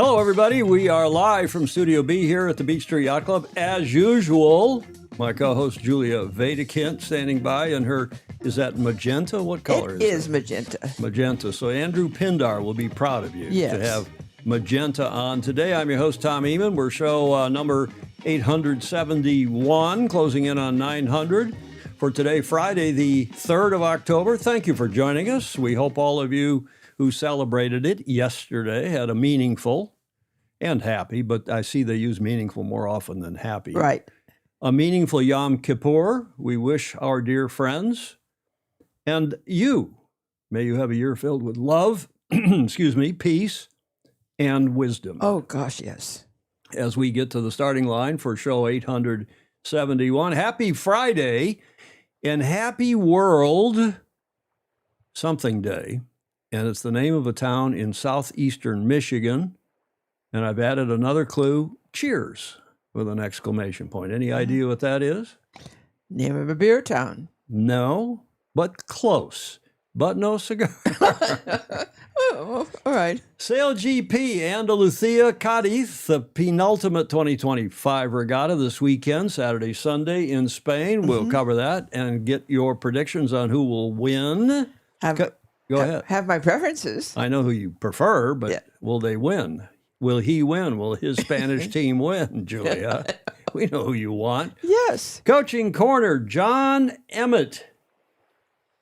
Hello, everybody. We are live from Studio B here at the Beach Street Yacht Club. As usual, my co-host Julia Vedekint standing by, and is that magenta? What color is it? It is magenta. Magenta. So Andrew Pindar will be proud of you to have magenta on today. I'm your host, Tom Eamon. We're show number 871, closing in on 900 for today, Friday, the 3rd of October. Thank you for joining us. We hope all of you who celebrated it yesterday had a meaningful and happy, but I see they use meaningful more often than happy. Right. A meaningful Yom Kippur. We wish our dear friends and you, may you have a year filled with love, peace, and wisdom. Oh, gosh, yes. As we get to the starting line for show 871. Happy Friday and happy World Something Day. And it's the name of a town in southeastern Michigan. And I've added another clue, cheers, with an exclamation point. Any idea what that is? Name of a beer town. No, but close. But no cigar. Oh, all right. Sail GP, Andalusia, Cadiz, the penultimate 2025 regatta this weekend, Saturday, Sunday in Spain. We'll cover that and get your predictions on who will win. Go ahead. Have my preferences. I know who you prefer, but will they win? Will he win? Will his Spanish team win, Julia? We know who you want. Yes. Coaching Corner, John Emmett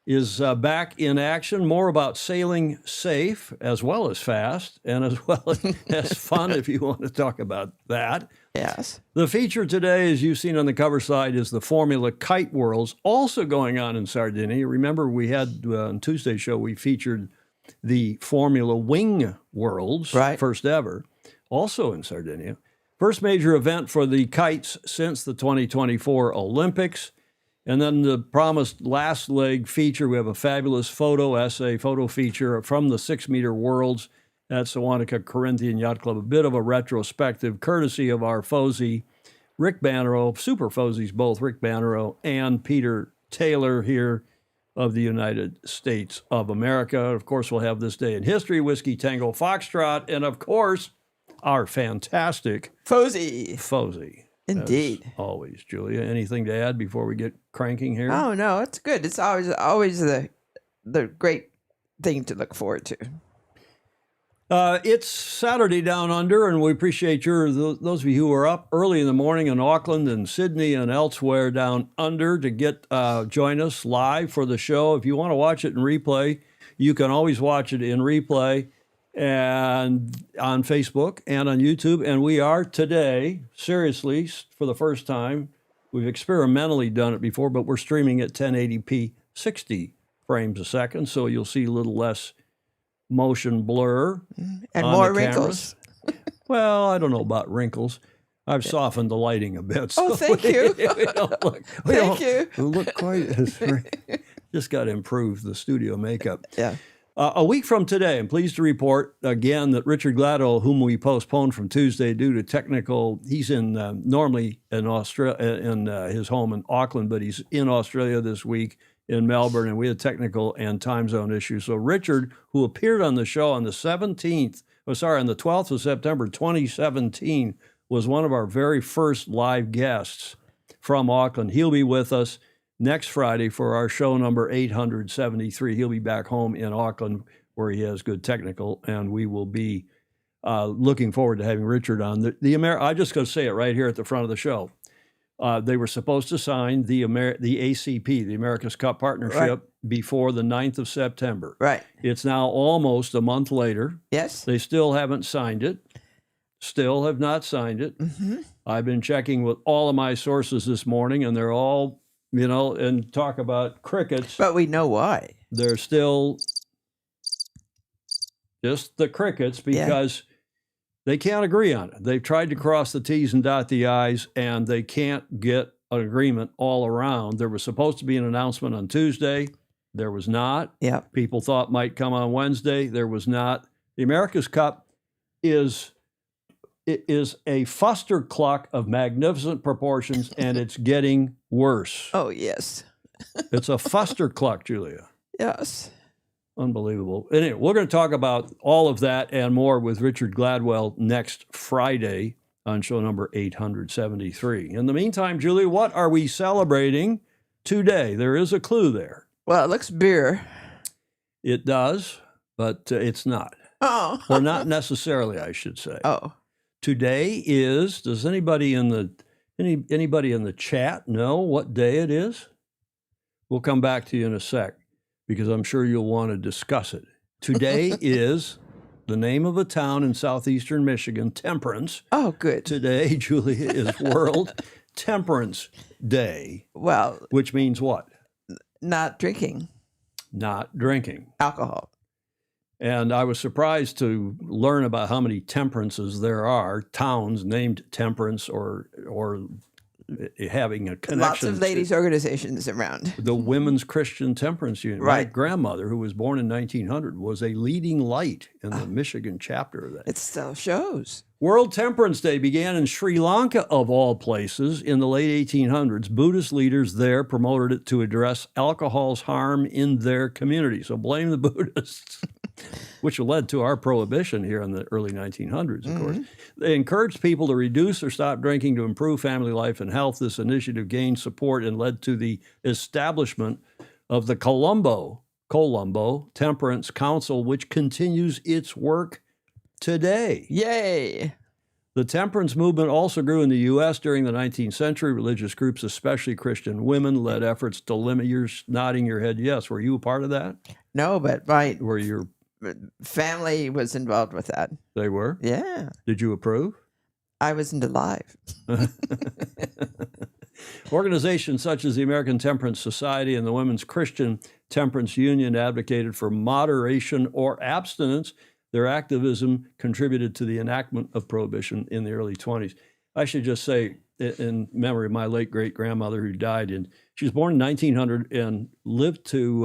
is back in action. More about sailing safe as well as fast and as well as fun, if you want to talk about that. Yes. The feature today, as you've seen on the cover side, is the Formula Kite Worlds, also going on in Sardinia. Remember, we had on Tuesday's show, we featured the Formula Wing Worlds, first ever, also in Sardinia. First major event for the kites since the 2024 Olympics. And then the promised last leg feature, we have a fabulous photo feature from the 6-meter Worlds at Sewantica Corinthian Yacht Club. A bit of a retrospective, courtesy of our Fozy, Rick Bannerow, super Fozies both, Rick Bannerow and Peter Taylor here of the United States of America. Of course, we'll have This Day in History, Whiskey Tango Foxtrot, and of course, our fantastic Fozy. Indeed. As always, Julia. Anything to add before we get cranking here? Oh, no, it's good. It's always the great thing to look forward to. It's Saturday down under, and we appreciate those of you who are up early in the morning in Auckland and Sydney and elsewhere down under to join us live for the show. If you want to watch it in replay, you can always watch it in replay and on Facebook and on YouTube. And we are today, seriously, for the first time, we've experimentally done it before, but we're streaming at 1080p, 60 frames a second, so you'll see a little less motion blur and more wrinkles. Well, I don't know about wrinkles. I've softened the lighting a bit. So thank you. Thank you. We look quite as just got to improve the studio makeup. Yeah. A week from today, I'm pleased to report again that Richard Gladwell, whom we postponed from Tuesday due to technical, he's normally in Australia, in his home in Auckland, but he's in Australia this week in Melbourne, and we had technical and time zone issues. So Richard, who appeared on the show on the 12th of September, 2017, was one of our very first live guests from Auckland. He'll be with us next Friday for our show number 873. He'll be back home in Auckland where he has good technical, and we will be looking forward to having Richard on. I just got to say it right here at the front of the show. They were supposed to sign the ACP, the America's Cup Partnership, before the 9th of September. Right. It's now almost a month later. Yes. They still haven't signed it. Still have not signed it. Mm-hmm. I've been checking with all of my sources this morning, and they're all, and talk about crickets. But we know why. They're still just the crickets because they can't agree on it. They've tried to cross the T's and dot the I's, and they can't get an agreement all around. There was supposed to be an announcement on Tuesday. There was not. Yeah. People thought might come on Wednesday. There was not. The America's Cup is a fustercluck of magnificent proportions, and it's getting worse. Oh, yes. It's a fustercluck, Julia. Yes. Unbelievable. Anyway, we're going to talk about all of that and more with Richard Gladwell next Friday on show number 873. In the meantime, Julie, what are we celebrating today? There is a clue there. Well, it looks beer. It does, but it's not. Oh. Or not necessarily, I should say. Oh. Today is, does anybody in the chat know what day it is? We'll come back to you in a sec because I'm sure you'll want to discuss it. Today is the name of a town in southeastern Michigan, Temperance. Oh, good. Today, Julia, is World Temperance Day. Well, which means what? Not drinking. Not drinking. Alcohol. And I was surprised to learn about how many temperances there are, towns named Temperance or having a connection. Lots of ladies' organizations around. The Women's Christian Temperance Union. Right. My grandmother, who was born in 1900, was a leading light in the Michigan chapter of that. It still shows. World Temperance Day began in Sri Lanka, of all places, in the late 1800s. Buddhist leaders there promoted it to address alcohol's harm in their community. So blame the Buddhists, which led to our prohibition here in the early 1900s, of course. They encouraged people to reduce or stop drinking to improve family life and health. This initiative gained support and led to the establishment of the Colombo Temperance Council, which continues its work today. Yay. The temperance movement also grew in the U.S. during the 19th century. Religious groups, especially Christian women, led efforts to limit. You're nodding your head yes. Were you a part of that? No, but Were your family was involved with that. They were? Yeah. Did you approve? I wasn't alive. Organizations such as the American Temperance Society and the Women's Christian Temperance Union advocated for moderation or abstinence. Their activism contributed to the enactment of prohibition in the early 20s. I should just say, in memory of my late great-grandmother who died, she was born in 1900 and lived to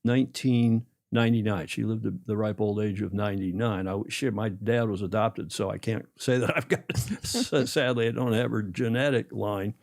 1999. She lived the ripe old age of 99. My dad was adopted, so I can't say that I've got, sadly, I don't have her genetic line.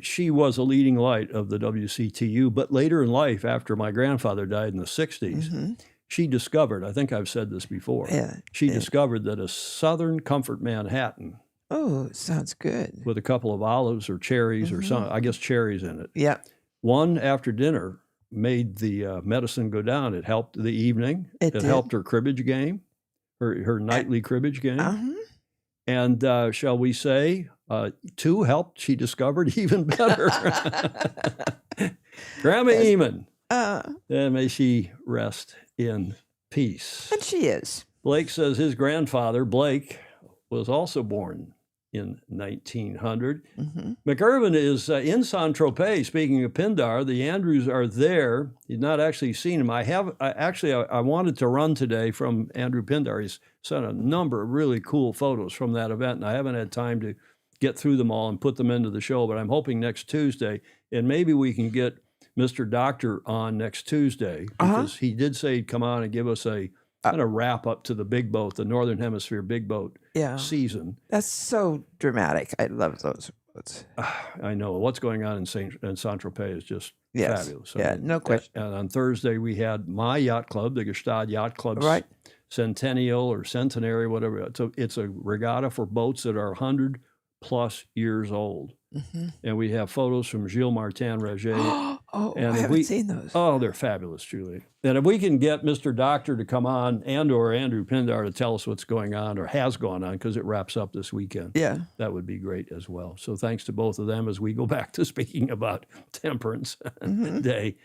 She was a leading light of the WCTU, but later in life, after my grandfather died in the 60s, she discovered, I think I've said this before, she discovered that a Southern Comfort Manhattan. Oh, sounds good. With a couple of olives or cherries or some, I guess cherries in it. Yeah. One after dinner made the medicine go down. It helped the evening. It helped her cribbage game, her nightly cribbage game. And shall we say, two helped, she discovered even better. Grandma Eamon. And may she rest in peace. And she is. Blake says his grandfather, Blake, was also born in 1900. McIrvin is in Saint-Tropez. Speaking of Pindar, the Andrews are there. He's not actually seen him. I wanted to run today from Andrew Pindar. He's sent a number of really cool photos from that event, and I haven't had time to get through them all and put them into the show, but I'm hoping next Tuesday, and maybe we can get Mr. Doctor on next Tuesday, because he did say he'd come on and give us a kind of wrap up to the big boat, the Northern Hemisphere big boat season. That's so dramatic. I love those boats. I know. What's going on in Saint-Tropez is just fabulous. Yeah, no question. And on Thursday, we had my yacht club, the Gestad Yacht Club's Centennial or Centenary, whatever. It's a regatta for boats that are 100 plus years old. And we have photos from Gilles Martin Roger. I haven't seen those. Oh, they're fabulous, Julie. And if we can get Mr. Doctor to come on or Andrew Pindar to tell us what's going on or has gone on, because it wraps up this weekend, that would be great as well. So thanks to both of them as we go back to speaking about Temperance Day.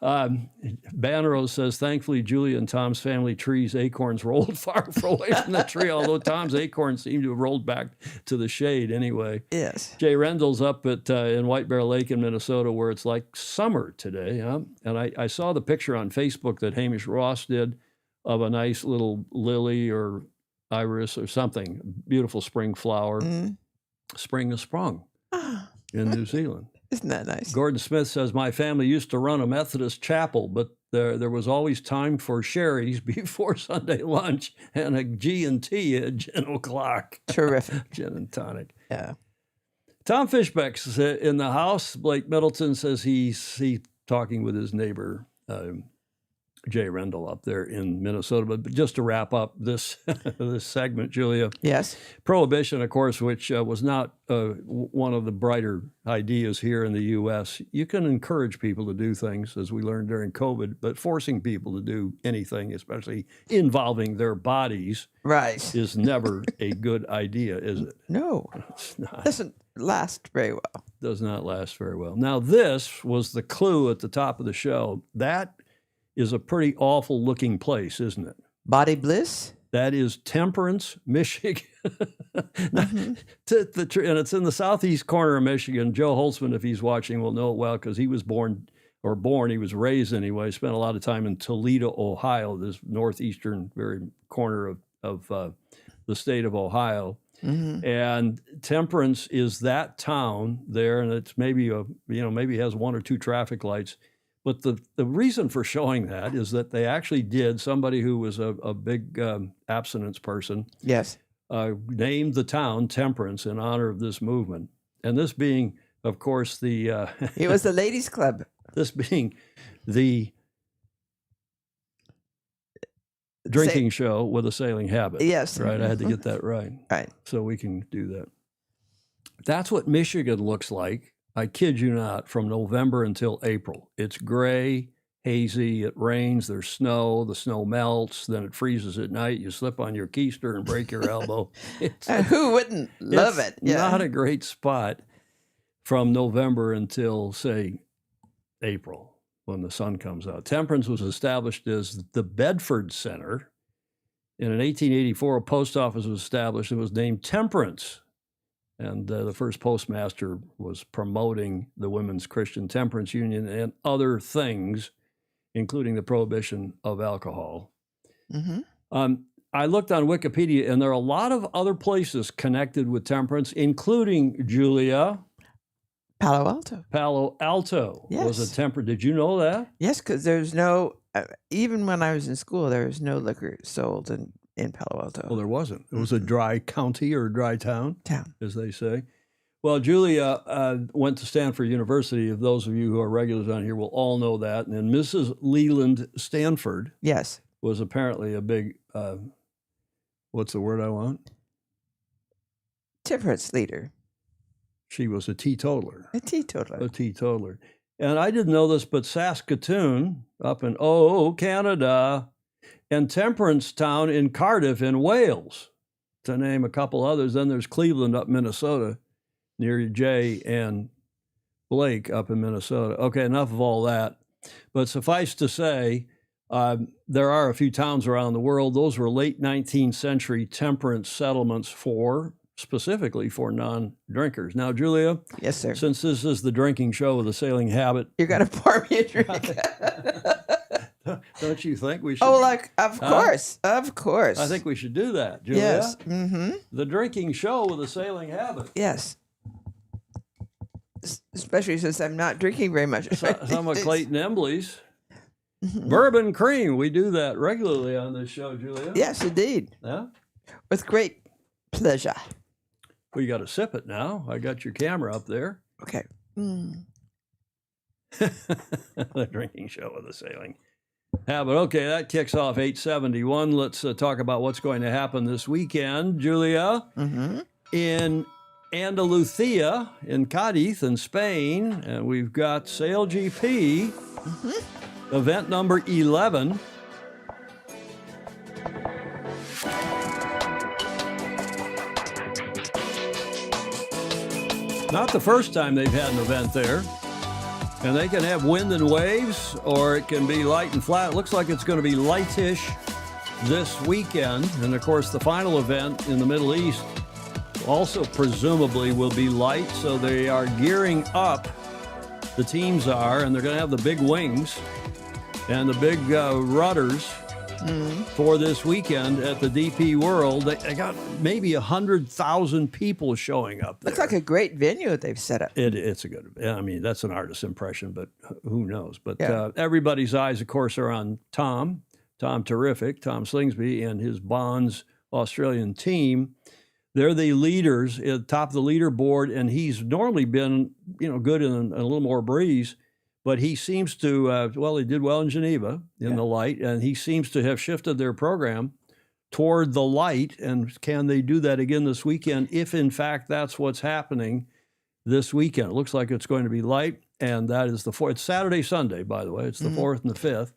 Banneros says, thankfully, Julia and Tom's family tree's acorns rolled far away from the tree, although Tom's acorns seem to have rolled back to the shade anyway. Yes. Jay Rendell's up in White Bear Lake in Minnesota, where it's like summer today. And I saw the picture on Facebook that Hamish Ross did of a nice little lily or iris or something, beautiful spring flower. Spring has sprung in New Zealand. Isn't that nice? Gordon Smith says, my family used to run a Methodist chapel, but there was always time for sherries before Sunday lunch and a G&T at gin o'clock. Terrific. Gin and tonic. Yeah. Tom Fishbeck's in the house. Blake Middleton says he's talking with his neighbor, Jay Rendell up there in Minnesota. But just to wrap up this this segment, Julia, Yes. Prohibition, of course, which was not one of the brighter ideas here in the U.S. You can encourage people to do things, as we learned during COVID, but forcing people to do anything, especially involving their bodies, Right. is never a good idea, is it? No. It's not. Doesn't last very well. Does not last very well. Now, this was the clue at the top of the show. That is a pretty awful looking place, isn't it? Body bliss? That is Temperance, Michigan. Mm-hmm. And it's in the southeast corner of Michigan. Joe Holtzman, if he's watching, will know it well because he was he was raised anyway, spent a lot of time in Toledo, Ohio, this northeastern very corner of the state of Ohio. Mm-hmm. And Temperance is that town there, and it's maybe maybe has one or two traffic lights. But the reason for showing that is that they actually did, somebody who was a big abstinence person, Yes. named the town Temperance in honor of this movement. And this being, of course, It was the ladies' club. this being the drinking show with a sailing habit. Yes. Right, I had to get that right. Right. So we can do that. That's what Michigan looks like. I kid you not, from November until April. It's gray, hazy, it rains, there's snow, the snow melts, then it freezes at night. You slip on your keister and break your elbow. Who wouldn't love It's it? Yeah. not a great spot from November until, say, April, when the sun comes out. Temperance was established as the Bedford Center. And in 1884, a post office was established. It was named Temperance. And the first postmaster was promoting the Women's Christian Temperance Union and other things, including the prohibition of alcohol. Mm-hmm. I looked on Wikipedia, and there are a lot of other places connected with temperance, including, Julia, Palo Alto. Palo Alto was Yes. a temperance. Did you know that? Yes, because there's no, even when I was in school, there was no liquor sold in Palo Alto Well, there wasn't. It was a dry county or a dry town, town. as they say. Well, Julia went to Stanford University. If those of you who are regulars on here will all know that. And Mrs. Leland Stanford Yes. was apparently a big, what's the word I want? Temperance leader. She was a teetotaler. A teetotaler. A teetotaler. And I didn't know this, but Saskatoon up in, Canada, and Temperance Town in Cardiff in Wales, to name a couple others. Then there's Cleveland up Minnesota, near Jay and Blake up in Minnesota. Okay, enough of all that. But suffice to say, there are a few towns around the world. Those were late 19th century temperance settlements specifically for non-drinkers. Now, Julia, Yes, sir. since this is the drinking show with a sailing habit, You're going to pour me a drink. don't you think we should? Of course. Of course. I think we should do that, Julia. Yes. Mm-hmm. The drinking show with a sailing habit. Yes. Especially since I'm not drinking very much. Some of Clayton Embly's bourbon cream. We do that regularly on this show, Julia. Yes, indeed. Yeah? With great pleasure. Well, you got to sip it now. I got your camera up there. Okay. Mm. The drinking show with a sailing habit. Okay, that kicks off 871. Let's talk about what's going to happen this weekend, Julia. Mm-hmm. In Andalusia, in Cadiz, in Spain, and we've got Sail GP, event number 11. Not the first time they've had an event there. And they can have wind and waves, or it can be light and flat. It looks like it's going to be lightish this weekend. And of course, the final event in the Middle East also presumably will be light. So they are gearing up, the teams are, and they're going to have the big wings and the big rudders for this weekend at the DP World. They got maybe 100,000 people showing up there. Looks like a great venue they've set up. It's a good, I mean, that's an artist's impression, but who knows? But Yeah. Everybody's eyes, of course, are on Tom Terrific, Tom Slingsby, and his Bonds Australian team. They're the leaders at the top of the leaderboard, and he's normally been, good in a little more breeze. But he seems to, well, he did well in Geneva in the light, and he seems to have shifted their program toward the light. And can they do that again this weekend if, in fact, that's what's happening this weekend? It looks like it's going to be light, and that is the 4th. It's Saturday, Sunday, by the way. It's the 4th and the 5th.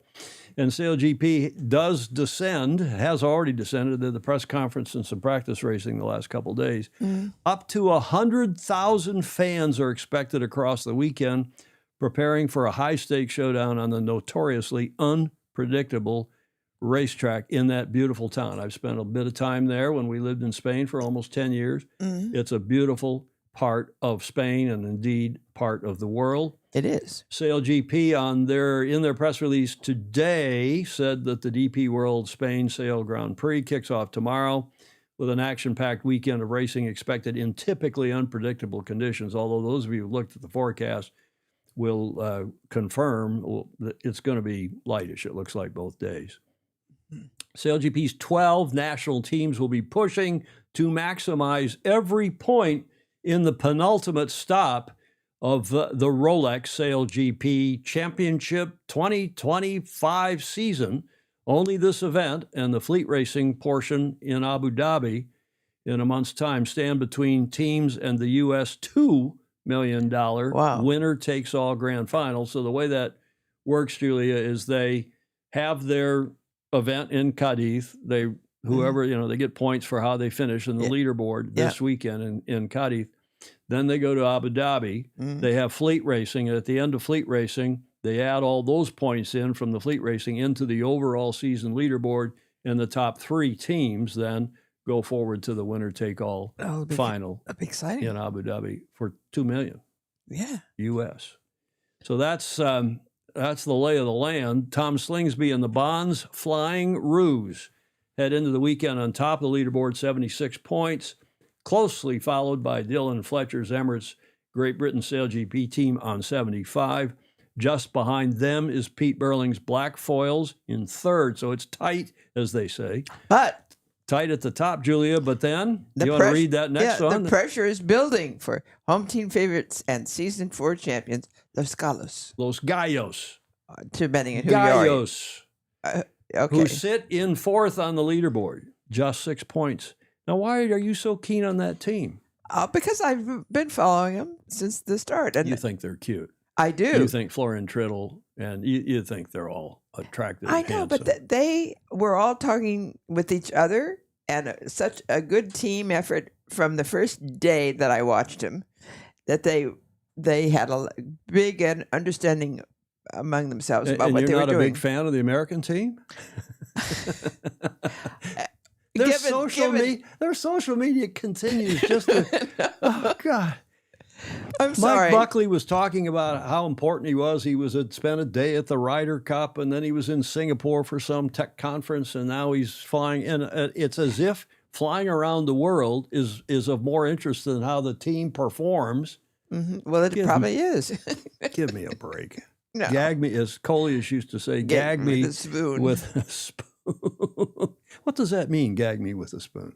And SailGP does descend, has already descended. Did the press conference and some practice racing the last couple of days. Up to 100,000 fans are expected across the weekend, preparing for a high-stakes showdown on the notoriously unpredictable racetrack in that beautiful town. I've spent a bit of time there when we lived in Spain for almost 10 years. It's a beautiful part of Spain and indeed part of the world. It is. SailGP in their press release today said that the DP World Spain Sail Grand Prix kicks off tomorrow with an action-packed weekend of racing expected in typically unpredictable conditions, although those of you who looked at the forecast will confirm that it's going to be lightish, it looks like, both days. SailGP's 12 national teams will be pushing to maximize every point in the penultimate stop of the Rolex SailGP Championship 2025 season. Only this event and the fleet racing portion in Abu Dhabi in a month's time stand between teams and the U.S. $2 million winner-takes-all grand final. So the way that works, Julia, is they have their event in Cadiz. They get points for how they finish in the leaderboard this weekend in Cadiz. Then they go to Abu Dhabi. They have fleet racing. And at the end of fleet racing, they add all those points in from the fleet racing into the overall season leaderboard. And the top 3 teams then go forward to the winner-take-all final. That'd be exciting. In Abu Dhabi for $2 million. Yeah. U.S. So that's the lay of the land. Tom Slingsby and the Bonds Flying Ruse head into the weekend on top of the leaderboard, 76 points, closely followed by Dylan Fletcher's Emirates Great Britain SailGP team on 75. Just behind them is Pete Burling's Black Foils in 3rd. So it's tight, as they say. But tight at the top, Julia, but then you want to read that next one? The pressure is building for home team favorites and season 4 champions, Los Gallos. Los Gallos. Depending on who Gallos. you are. Who sit in 4th on the leaderboard, just 6 points. Now, why are you so keen on that team? Because I've been following them since the start. And you think they're cute. I do. You think Florian Triddle, and you think they're all attractive. I know, but they were all talking with each other, and such a good team effort from the first day that I watched them, that they had a big understanding among themselves about what they were doing. You're not a big fan of the American team? Their social media continues just to, oh, God. I'm sorry. Mike Buckley was talking about how important he was. He had spent a day at the Ryder Cup, and then he was in Singapore for some tech conference, and now he's flying. And it's as if flying around the world is of more interest than how the team performs. Well, it probably is. Give me a break. No. Gag me, as Coleus used to say, gag me with a spoon. What does that mean, gag me with a spoon?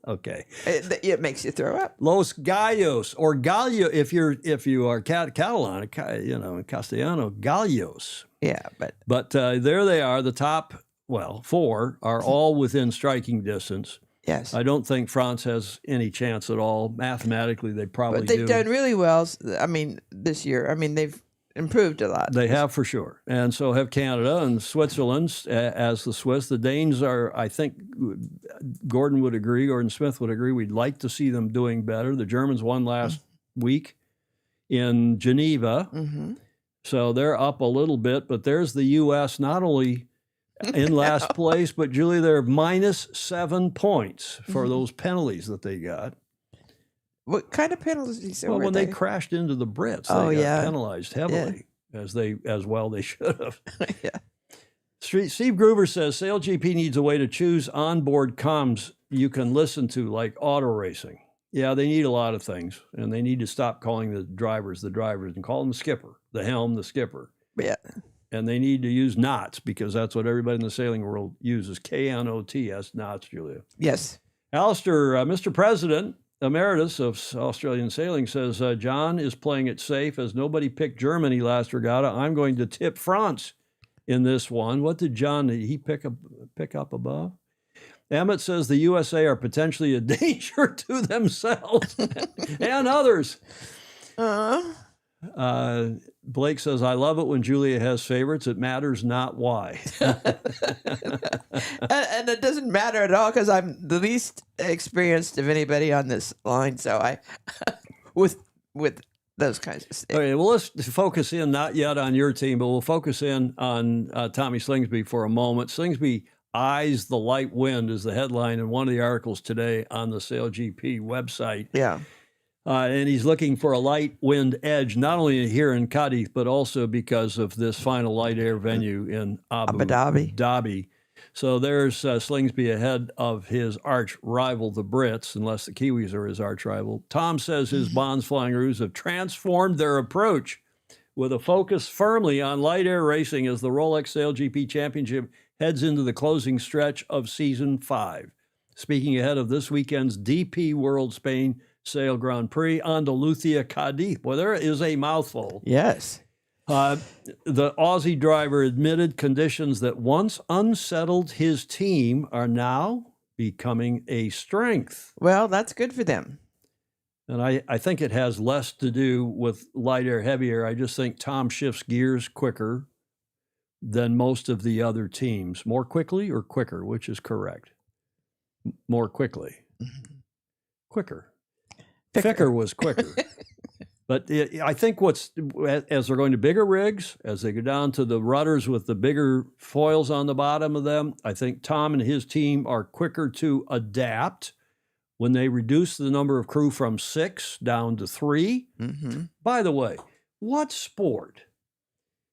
Okay. It makes you throw up. Los Gallos, or Gallo, if you are Catalan, in Castellano, Gallos. Yeah, but there they are. The top 4 are all within striking distance. Yes. I don't think France has any chance at all. Mathematically, they probably do. But they've done really well. I mean, this year. I mean, they've improved a lot. They have, for sure. And so have Canada and Switzerland as the Swiss. The Danes are, I think, Gordon Smith would agree, we'd like to see them doing better. The Germans won last week in Geneva. So they're up a little bit, but there's the U.S. not only in last place, but Julie, they're minus 7 points for those penalties that they got. What kind of penalties? Well, when they crashed into the Brits, they got penalized heavily, as they should have. Steve Groover says SailGP needs a way to choose onboard comms you can listen to, like auto racing. Yeah, they need a lot of things, and they need to stop calling the drivers, and call them the skipper, the helm, the skipper. Yeah. And they need to use knots, because that's what everybody in the sailing world uses. KNOTS, knots, Julia. Yes. Alistair, Mr. President, Emeritus of Australian Sailing says, John is playing it safe as nobody picked Germany last regatta. I'm going to tip France in this one. What did John, did he pick up above? Emmett says the USA are potentially a danger to themselves and others. Blake says, I love it when Julia has favorites. It matters not why. And it doesn't matter at all because I'm the least experienced of anybody on this line. So I, with those kinds of things. Okay, well, let's focus in not yet on your team, but we'll focus in on Tommy Slingsby for a moment. Slingsby eyes the light wind is the headline in one of the articles today on the SailGP website. Yeah. And he's looking for a light wind edge, not only here in Kite, but also because of this final light air venue in Abu Dhabi. So there's Slingsby ahead of his arch rival, the Brits, unless the Kiwis are his arch rival. Tom says his Bonds Flying Roos have transformed their approach with a focus firmly on light air racing as the Rolex SailGP Championship heads into the closing stretch of Season 5. Speaking ahead of this weekend's DP World Spain Sail Grand Prix, Andalusia, Cadiz. Boy, there is a mouthful. Yes. The Aussie driver admitted conditions that once unsettled his team are now becoming a strength. Well, that's good for them. And I think it has less to do with light air, heavy air. I just think Tom shifts gears quicker than most of the other teams. More quickly or quicker, which is correct? More quickly. Quicker. Thicker was quicker. But I think as they're going to bigger rigs, as they go down to the rudders with the bigger foils on the bottom of them, I think Tom and his team are quicker to adapt when they reduce the number of crew from 6 down to 3. By the way, what sport?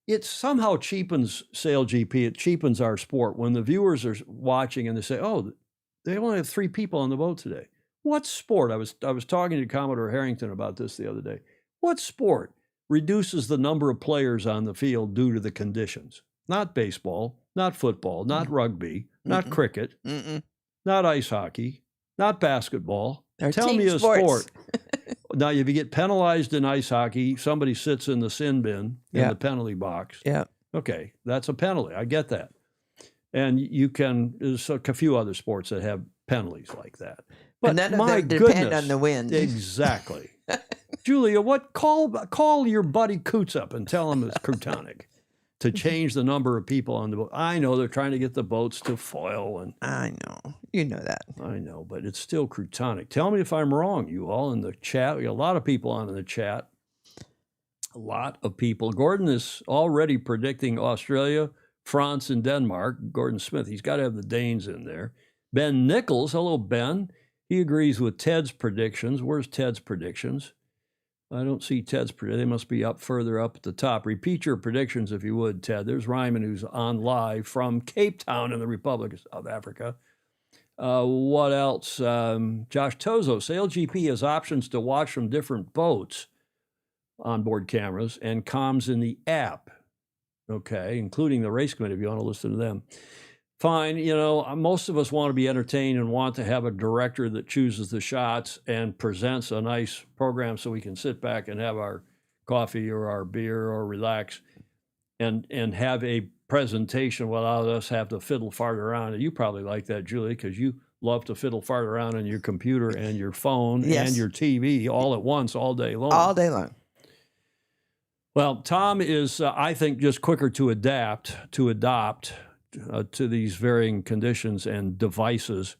It somehow cheapens SailGP. It cheapens our sport when the viewers are watching and they say, oh, they only have 3 people on the boat today. What sport? I was talking to Commodore Harrington about this the other day. What sport reduces the number of players on the field due to the conditions? Not baseball, not football, not rugby, not cricket, not ice hockey, not basketball. Tell me a sport. Now, if you get penalized in ice hockey, somebody sits in the sin bin in the penalty box. Yeah. Okay, that's a penalty. I get that. And there's a few other sports that have penalties like that. But none of my them depend goodness, on the wind. Exactly. Julia, call your buddy Coots up and tell him it's Croutonic to change the number of people on the boat. I know they're trying to get the boats to foil. And I know. You know that. I know, but it's still Croutonic. Tell me if I'm wrong, you all in the chat. We got a lot of people on in the chat. A lot of people. Gordon is already predicting Australia, France, and Denmark. Gordon Smith, he's got to have the Danes in there. Ben Nichols, hello, Ben. He agrees with Ted's predictions. Where's Ted's predictions? I don't see Ted's predictions. They must be up further up at the top. Repeat your predictions if you would, Ted. There's Ryman, who's on live from Cape Town in the Republic of South Africa. What else? Josh Tozo, SailGP has options to watch from different boats, onboard cameras, and comms in the app. Okay, including the race committee if you want to listen to them. Fine, most of us want to be entertained and want to have a director that chooses the shots and presents a nice program so we can sit back and have our coffee or our beer or relax and have a presentation without us have to fiddle fart around. And you probably like that, Julie, because you love to fiddle fart around on your computer and your phone and your TV all at once, all day long. All day long. Well, Tom is, I think, just quicker to adopt to these varying conditions and devices.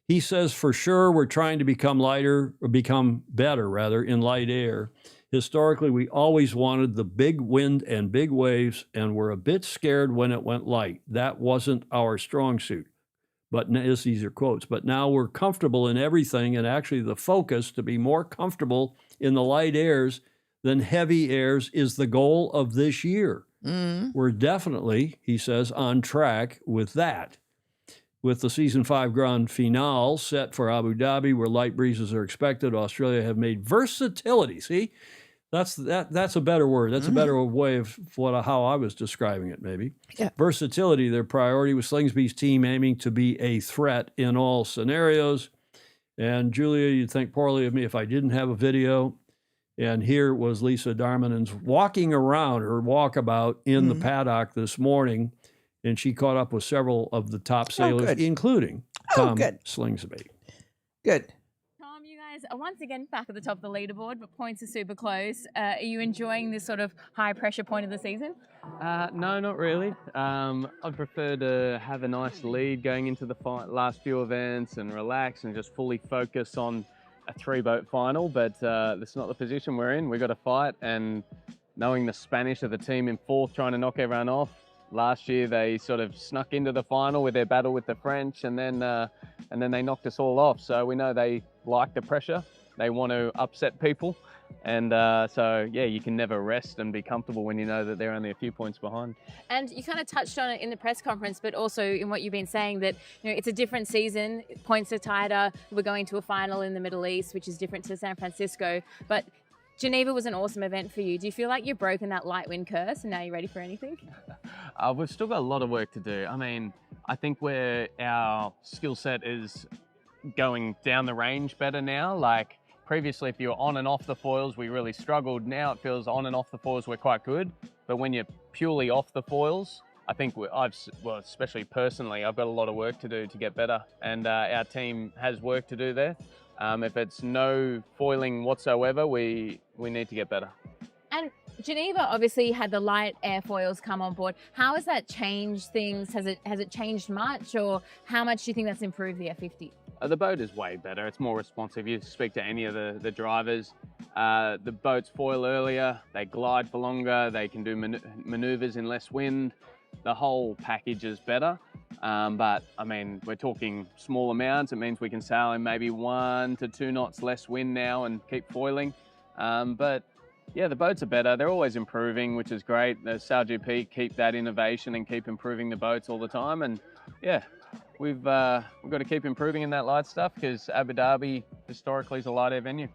He says, for sure, we're trying to become better in light air. Historically, we always wanted the big wind and big waves, and we're a bit scared when it went light. That wasn't our strong suit. But these are quotes. But now we're comfortable in everything, and actually the focus to be more comfortable in the light airs than heavy airs is the goal of this year. We're definitely, he says, on track with that. With the Season 5 Grand Finale set for Abu Dhabi, where light breezes are expected, Australia have made versatility. See, that's a better word. That's a better way of how I was describing it, maybe. Yeah. Versatility, their priority, with Slingsby's team aiming to be a threat in all scenarios. And Julia, you'd think poorly of me if I didn't have a video. And here was Lisa Darmanen's walking around her walkabout in the paddock this morning, and she caught up with several of the top sailors, including Tom Slingsby. Good. Tom, you guys are once again back at the top of the leaderboard, but points are super close. Are you enjoying this sort of high-pressure point of the season? No, not really. I'd prefer to have a nice lead going into the last few events and relax and just fully focus on a 3-boat final, but that's not the position we're in. We've got to fight, and knowing the Spanish are the team in fourth trying to knock everyone off. Last year they sort of snuck into the final with their battle with the French, and then they knocked us all off. So we know they like the pressure. They want to upset people. And so, yeah, you can never rest and be comfortable when you know that they're only a few points behind. And you kind of touched on it in the press conference, but also in what you've been saying that, it's a different season. Points are tighter. We're going to a final in the Middle East, which is different to San Francisco. But Geneva was an awesome event for you. Do you feel like you've broken that light wind curse and now you're ready for anything? We've still got a lot of work to do. I mean, I think where our skill set is going down the range better now. Like, previously, if you were on and off the foils, we really struggled. Now it feels on and off the foils, we're quite good. But when you're purely off the foils, I think especially personally, I've got a lot of work to do to get better. And our team has work to do there. If it's no foiling whatsoever, we need to get better. And Geneva obviously had the light airfoils come on board. How has that changed things? Has it changed much, or how much do you think that's improved the F50? The boat is way better. It's more responsive. You speak to any of the drivers. The boats foil earlier. They glide for longer. They can do maneuvers in less wind. The whole package is better. But I mean, we're talking small amounts. It means we can sail in maybe 1 to 2 knots less wind now and keep foiling. But yeah, the boats are better. They're always improving, which is great. The SailGP keep that innovation and keep improving the boats all the time. And yeah, we've got to keep improving in that light stuff because Abu Dhabi historically is a light air venue.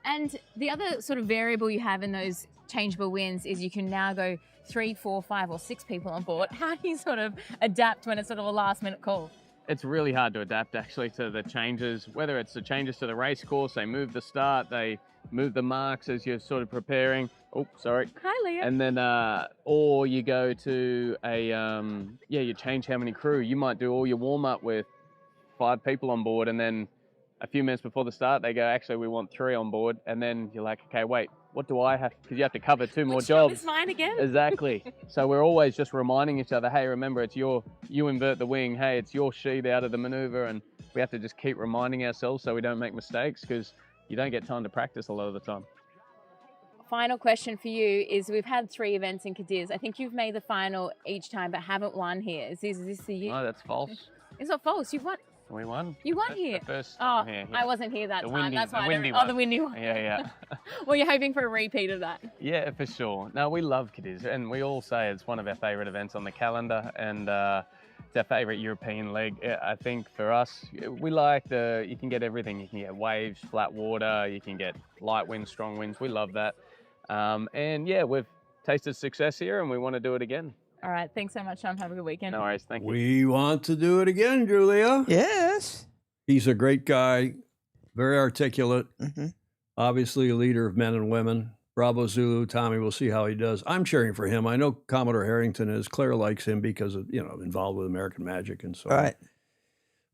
And the other sort of variable you have in those changeable winds is you can now go 3, 4, 5 or 6 people on board. How do you sort of adapt when it's sort of a last minute call? It's really hard to adapt actually to the changes, whether it's the changes to the race course, they move the start, they move the marks as you're sort of preparing. Oh, sorry. Hi, Leah. And then, or you go to you change how many crew. You might do all your warm up with 5 people on board, and then a few minutes before the start, they go, actually, we want 3 on board. And then you're like, okay, wait, what do I have? Because you have to cover 2 more jobs. It's mine again. Exactly. So we're always just reminding each other, hey, remember, it's you invert the wing. Hey, it's your sheet out of the maneuver. And we have to just keep reminding ourselves so we don't make mistakes because you don't get time to practice a lot of the time. Final question for you is we've had 3 events in Cadiz. I think you've made the final each time but haven't won here. Is this the year? No, that's false. It's not false. You've won. We won. You won here. The first oh, here, I wasn't here that time. That's why. The windy one. Oh, the windy one. Yeah. Well, you're hoping for a repeat of that. Yeah, for sure. No, we love Cadiz, and we all say it's one of our favourite events on the calendar, and it's our favourite European leg. I think for us, we like you can get everything. You can get waves, flat water, you can get light winds, strong winds. We love that. And yeah, we've tasted success here, and we want to do it again. All right. Thanks so much, Tom. Have a good weekend. No worries. Thank you. We want to do it again, Julia. Yes. He's a great guy, very articulate, Mm-hmm. obviously a leader of men and women. Bravo Zulu, Tommy, we'll see how he does. I'm cheering for him. I know Commodore Harrington is. Claire likes him because of, involved with American Magic and so on. Right.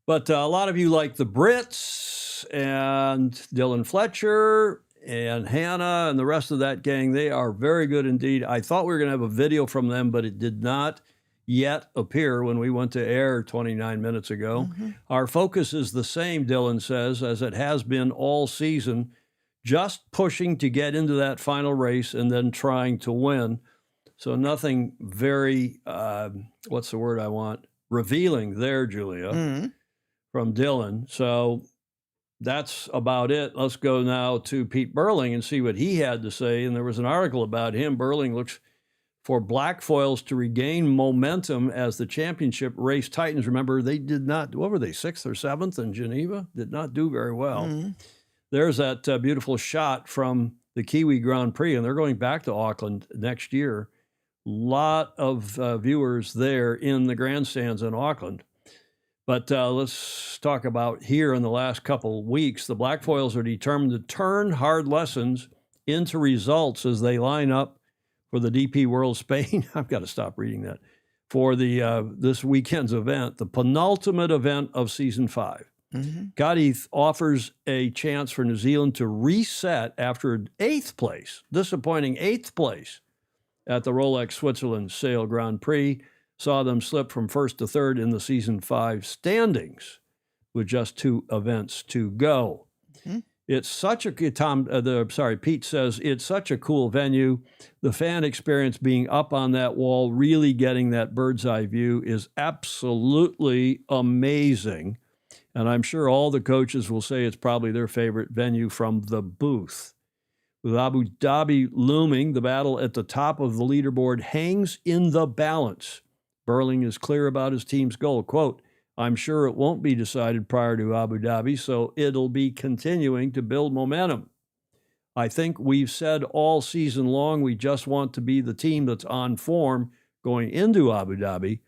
But a lot of you like the Brits and Dylan Fletcher and Hannah and the rest of that gang. They are very good indeed. I thought we were going to have a video from them, but it did not yet appear when we went to air 29 minutes ago. Mm-hmm. Our focus is the same, Dylan says, as it has been all season, just pushing to get into that final race and then trying to win. So nothing very, what's the word I want? Revealing there, Julia, from Dylan. So that's about it. Let's go now to Pete Burling and see what he had to say. And there was an article about him. Burling looks for black foils to regain momentum as the championship race tightens. Remember, they did not, what were they, 6th or 7th in Geneva? Did not do very well. Mm-hmm. There's that beautiful shot from the Kiwi Grand Prix, and they're going back to Auckland next year. Lot of viewers there in the grandstands in Auckland. But let's talk about here in the last couple weeks. The Black Foils are determined to turn hard lessons into results as they line up for the DP World Spain. I've got to stop reading that. For the this weekend's event, the penultimate event of season 5. Kite offers a chance for New Zealand to reset after 8th place, disappointing 8th place at the Rolex Switzerland Sail Grand Prix. Saw them slip from 1st to 3rd in the season 5 standings with just 2 events to go. It's such a Pete says it's such a cool venue. The fan experience being up on that wall, really getting that bird's eye view is absolutely amazing. And I'm sure all the coaches will say it's probably their favorite venue from the booth. With Abu Dhabi looming, the battle at the top of the leaderboard hangs in the balance. Burling is clear about his team's goal. Quote, I'm sure it won't be decided prior to Abu Dhabi, so it'll be continuing to build momentum. I think we've said all season long we just want to be the team that's on form going into Abu Dhabi,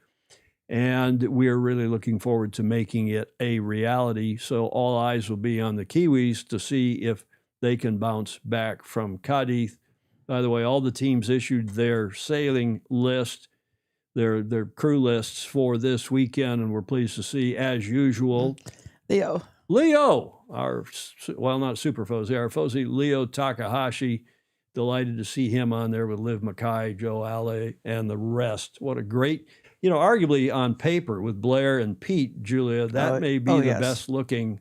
and we're really looking forward to making it a reality. So all eyes will be on the Kiwis to see if they can bounce back from Cadiz. By the way, all the teams issued their sailing list, their crew lists for this weekend, and we're pleased to see, as usual, Leo, our, well, not Super Fozy, our Fozy Leo Takahashi. Delighted to see him on there with Liv Mackay, Joe Ale, and the rest. What a great, arguably on paper with Blair and Pete, Julia, that may be the best looking,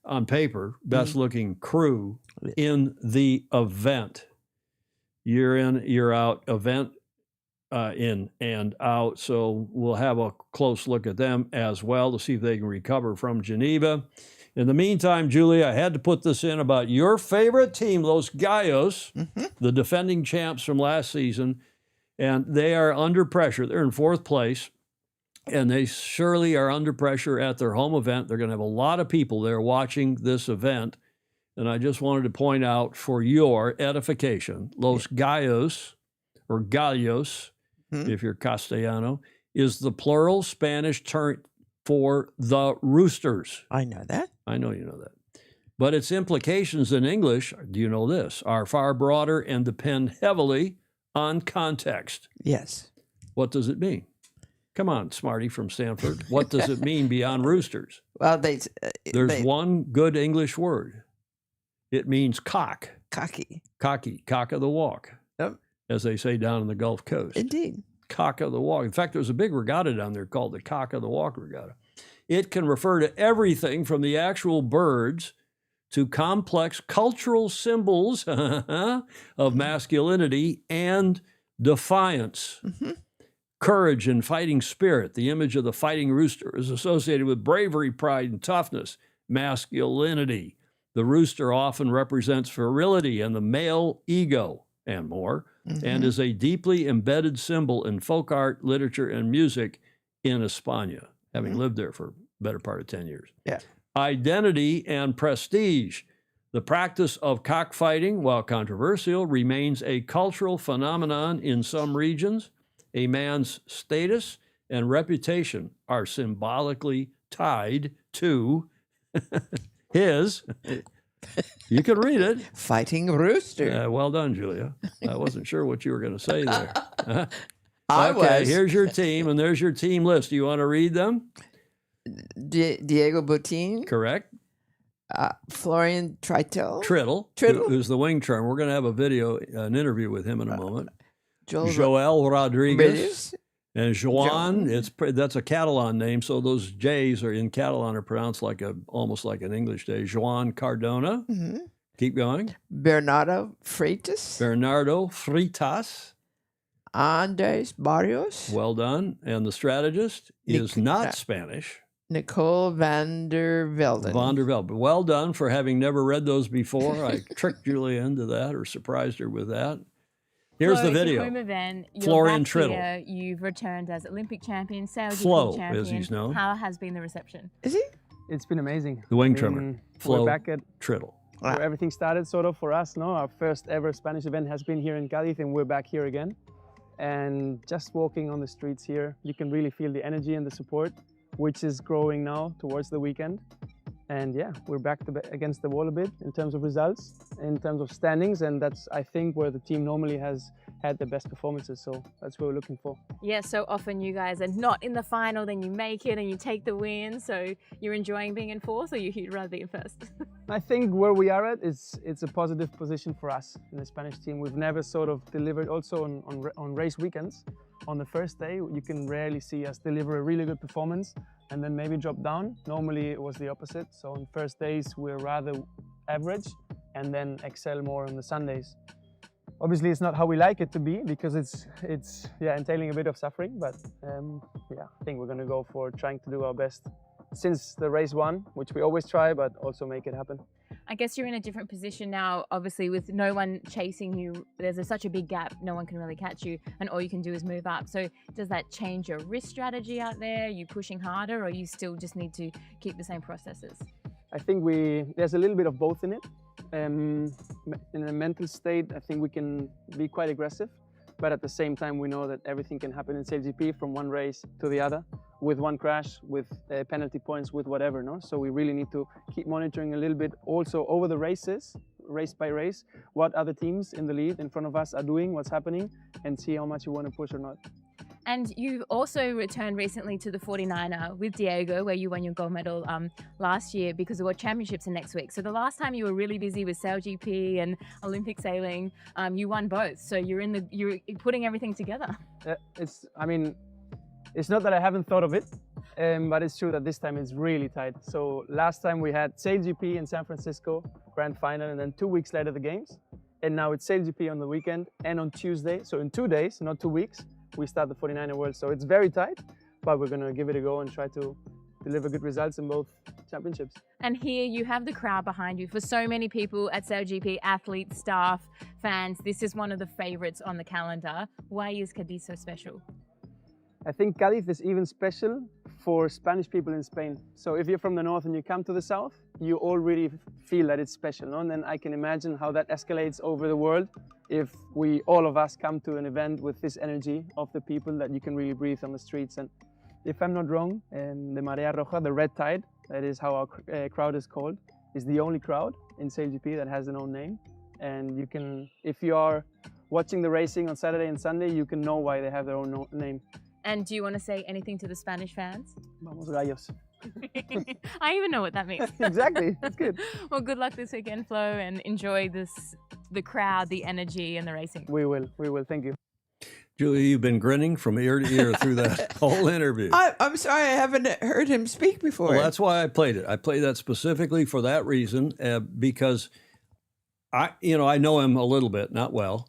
on paper, best looking crew in the event. Year in, year out, event in and out. So we'll have a close look at them as well to see if they can recover from Geneva. In the meantime, Julia, I had to put this in about your favorite team, Los Gallos, the defending champs from last season, and they are under pressure. They're in 4th place, and they surely are under pressure at their home event. They're going to have a lot of people there watching this event, and I just wanted to point out for your edification, Los Gallos, or Gallos, if you're Castellano, is the plural Spanish term for the Roosters. I know that. I know you know that. But its implications in English, do you know this, are far broader and depend heavily on context. Yes. What does it mean? Come on, Smarty from Stanford. What does it mean beyond roosters? Well, there's one good English word. It means cock. Cocky. Cocky. Cock of the walk. Yep. As they say down on the Gulf Coast. Indeed. Cock of the walk. In fact, there's a big regatta down there called the Cock of the Walk Regatta. It can refer to everything from the actual birds to complex cultural symbols of masculinity and defiance. Courage and fighting spirit. The image of the fighting rooster is associated with bravery, pride, and toughness, masculinity. The rooster often represents virility and the male ego and more, and is a deeply embedded symbol in folk art, literature, and music in España, having lived there for the better part of 10 years. Yeah. Identity and prestige. The practice of cockfighting, while controversial, remains a cultural phenomenon in some regions. A man's status and reputation are symbolically tied to his... You can read it. Fighting rooster. Well done, Julia. I wasn't sure what you were going to say there. I was. Here's your team, and there's your team list. Do you want to read them? Diego Boutin. Correct. Florian Tritel. Triddle. Who's the wing trimmer. We're going to have a video, an interview with him in a moment. Joel Rodriguez. And Joan, that's a Catalan name, so those J's are in Catalan are pronounced almost like an English J. Joan Cardona. Keep going. Bernardo Freitas. Andres Barrios. Well done. And the strategist is not Spanish. Nicole van der Velden. Well done for having never read those before. I tricked Julia into that or surprised her with that. Here's the video. Home event. Florian Triddle. Here, you've returned as Olympic champion, Sail Flo, champion. as he's known. How has been the reception? Is he? It's been amazing. The wing trimmer. Flo We're back at Triddle. where everything started, sort of, for us. No, our first ever Spanish event has been here in Cadiz, and we're back here again. And just walking on the streets here, you can really feel the energy and the support. which is growing now towards the weekend. And yeah, we're back against the wall a bit in terms of results, in terms of standings, and that's, I think, where the team normally has had the best performances. So that's what we're looking for. Yeah, so often you guys are not in the final, then you make it and you take the win. So you're enjoying being in fourth, or you'd rather be in first? I think where we are at is it's a positive position for us in the Spanish team. We've never sort of delivered also on race weekends. On the first day, you can rarely see us deliver a really good performance and then maybe drop down. Normally it was the opposite. So on first days, we're rather average and then excel more on the Sundays. Obviously, it's not how we like it to be because it's entailing a bit of suffering. But yeah, I think we're going to go for trying to do our best since the race one, which we always try, but also make it happen. I guess you're in a different position now, obviously, with no one chasing you. There's such a big gap, no one can really catch you, and all you can do is move up. So does that change your risk strategy out there? Are you pushing harder, or you still just need to keep the same processes? I think there's a little bit of both in it. In a mental state, I think we can be quite aggressive, but at the same time, we know that everything can happen in SailGP from one race to the other, with one crash, with penalty points, with whatever, no? So we really need to keep monitoring a little bit also over the races, race by race, what other teams in the lead in front of us are doing, what's happening, and see how much you want to push or not. And you've also returned recently to the 49er with Diego, where you won your gold medal last year, because the World Championships are next week. So the last time you were really busy with SailGP and Olympic sailing, you won both. So you're putting everything together. It's not that I haven't thought of it, but it's true that this time it's really tight. So last time we had SailGP in San Francisco, grand final, and then 2 weeks later the games. And now it's SailGP on the weekend and on Tuesday. So in 2 days, not 2 weeks, we start the 49er World. So it's very tight, but we're going to give it a go and try to deliver good results in both championships. And here you have the crowd behind you. For so many people at SailGP, athletes, staff, fans, this is one of the favorites on the calendar. Why is Cadiz so special? I think Cadiz is even special for Spanish people in Spain. So if you're from the north and you come to the south, you already feel that it's special, no? And then I can imagine how that escalates over the world if all of us come to an event with this energy of the people that you can really breathe on the streets. And if I'm not wrong, the Marea Roja, the red tide, that is how our crowd is called, is the only crowd in SailGP that has an own name. And you can, if you are watching the racing on Saturday and Sunday, you can know why they have their own name. And do you want to say anything to the Spanish fans? Vamos gallos. I even know what that means. Exactly, that's good. Well, good luck this weekend, Flo, and enjoy the crowd, the energy, and the racing. We will, thank you. Julia, you've been grinning from ear to ear through that whole interview. I'm sorry, I haven't heard him speak before. Well, that's why I played it. I played that specifically for that reason, because I know him a little bit, not well.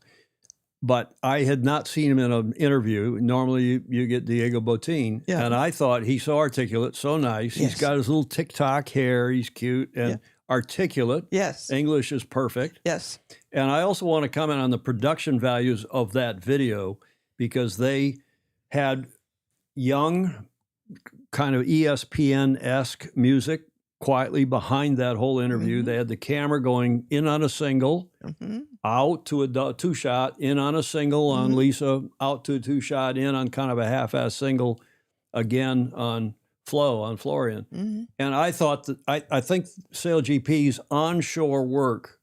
But I had not seen him in an interview. Normally you get Diego Botín. Yeah. And I thought he's so articulate, so nice. Yes. He's got his little TikTok hair. He's cute and articulate. Yes. English is perfect. Yes. And I also want to comment on the production values of that video, because they had young, kind of ESPN-esque music quietly behind that whole interview. Mm-hmm. They had the camera going in on a single, out to a two-shot, in on a single on Lisa, out to a two-shot, in on kind of a half-ass single, again on Flo, on Florian. Mm-hmm. And I thought that, I think SailGP's onshore work,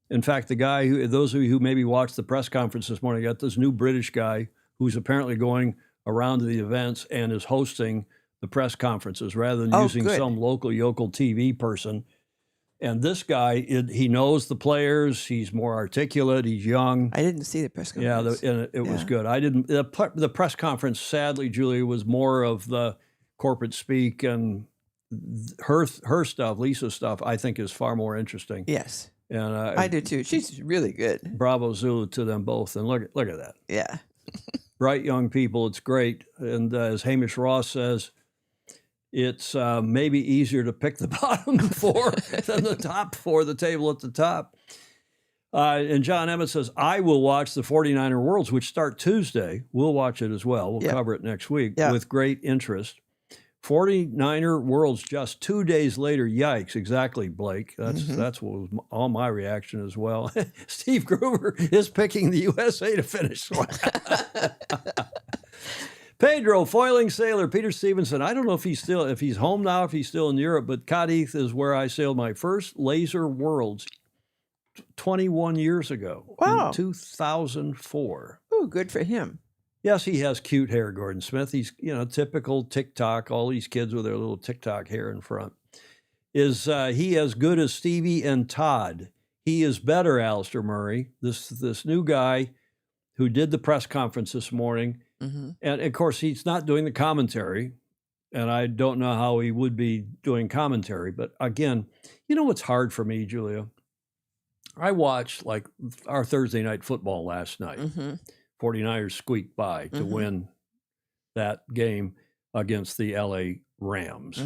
in fact, the guy those of you who maybe watched the press conference this morning, got this new British guy who's apparently going around to the events and is hosting the press conferences rather than using some local yokel TV person. And this guy, he knows the players. He's more articulate. He's young. I didn't see the press conference. Yeah, and it was good. I didn't. The press conference, sadly, Julia, was more of the corporate speak, and her stuff, Lisa's stuff, I think is far more interesting. Yes, and I do too. She's really good. Bravo Zulu to them both. And look at that. Yeah, bright young people. It's great. And as Hamish Ross says, it's maybe easier to pick the bottom four than the top four, the table at the top. And John Emmett says, I will watch the 49er Worlds, which start Tuesday. We'll watch it as well. We'll cover it next week with great interest. 49er Worlds just 2 days later. Yikes. Exactly, Blake. That's what was all my reaction as well. Steve Gruber is picking the USA to finish. Pedro, foiling sailor, Peter Stevenson. I don't know if he's home now, if he's still in Europe, but Cadiz is where I sailed my first laser worlds 21 years ago. Wow. In 2004. Oh, good for him. Yes, he has cute hair, Gordon Smith. He's, typical TikTok, all these kids with their little TikTok hair in front. Is he as good as Stevie and Todd? He is better, Alistair Murray. This new guy who did the press conference this morning. Mm-hmm. And of course, he's not doing the commentary. And I don't know how he would be doing commentary. But again, what's hard for me, Julia? I watched like our Thursday night football last night. Mm-hmm. 49ers squeaked by to win that game against the LA Rams,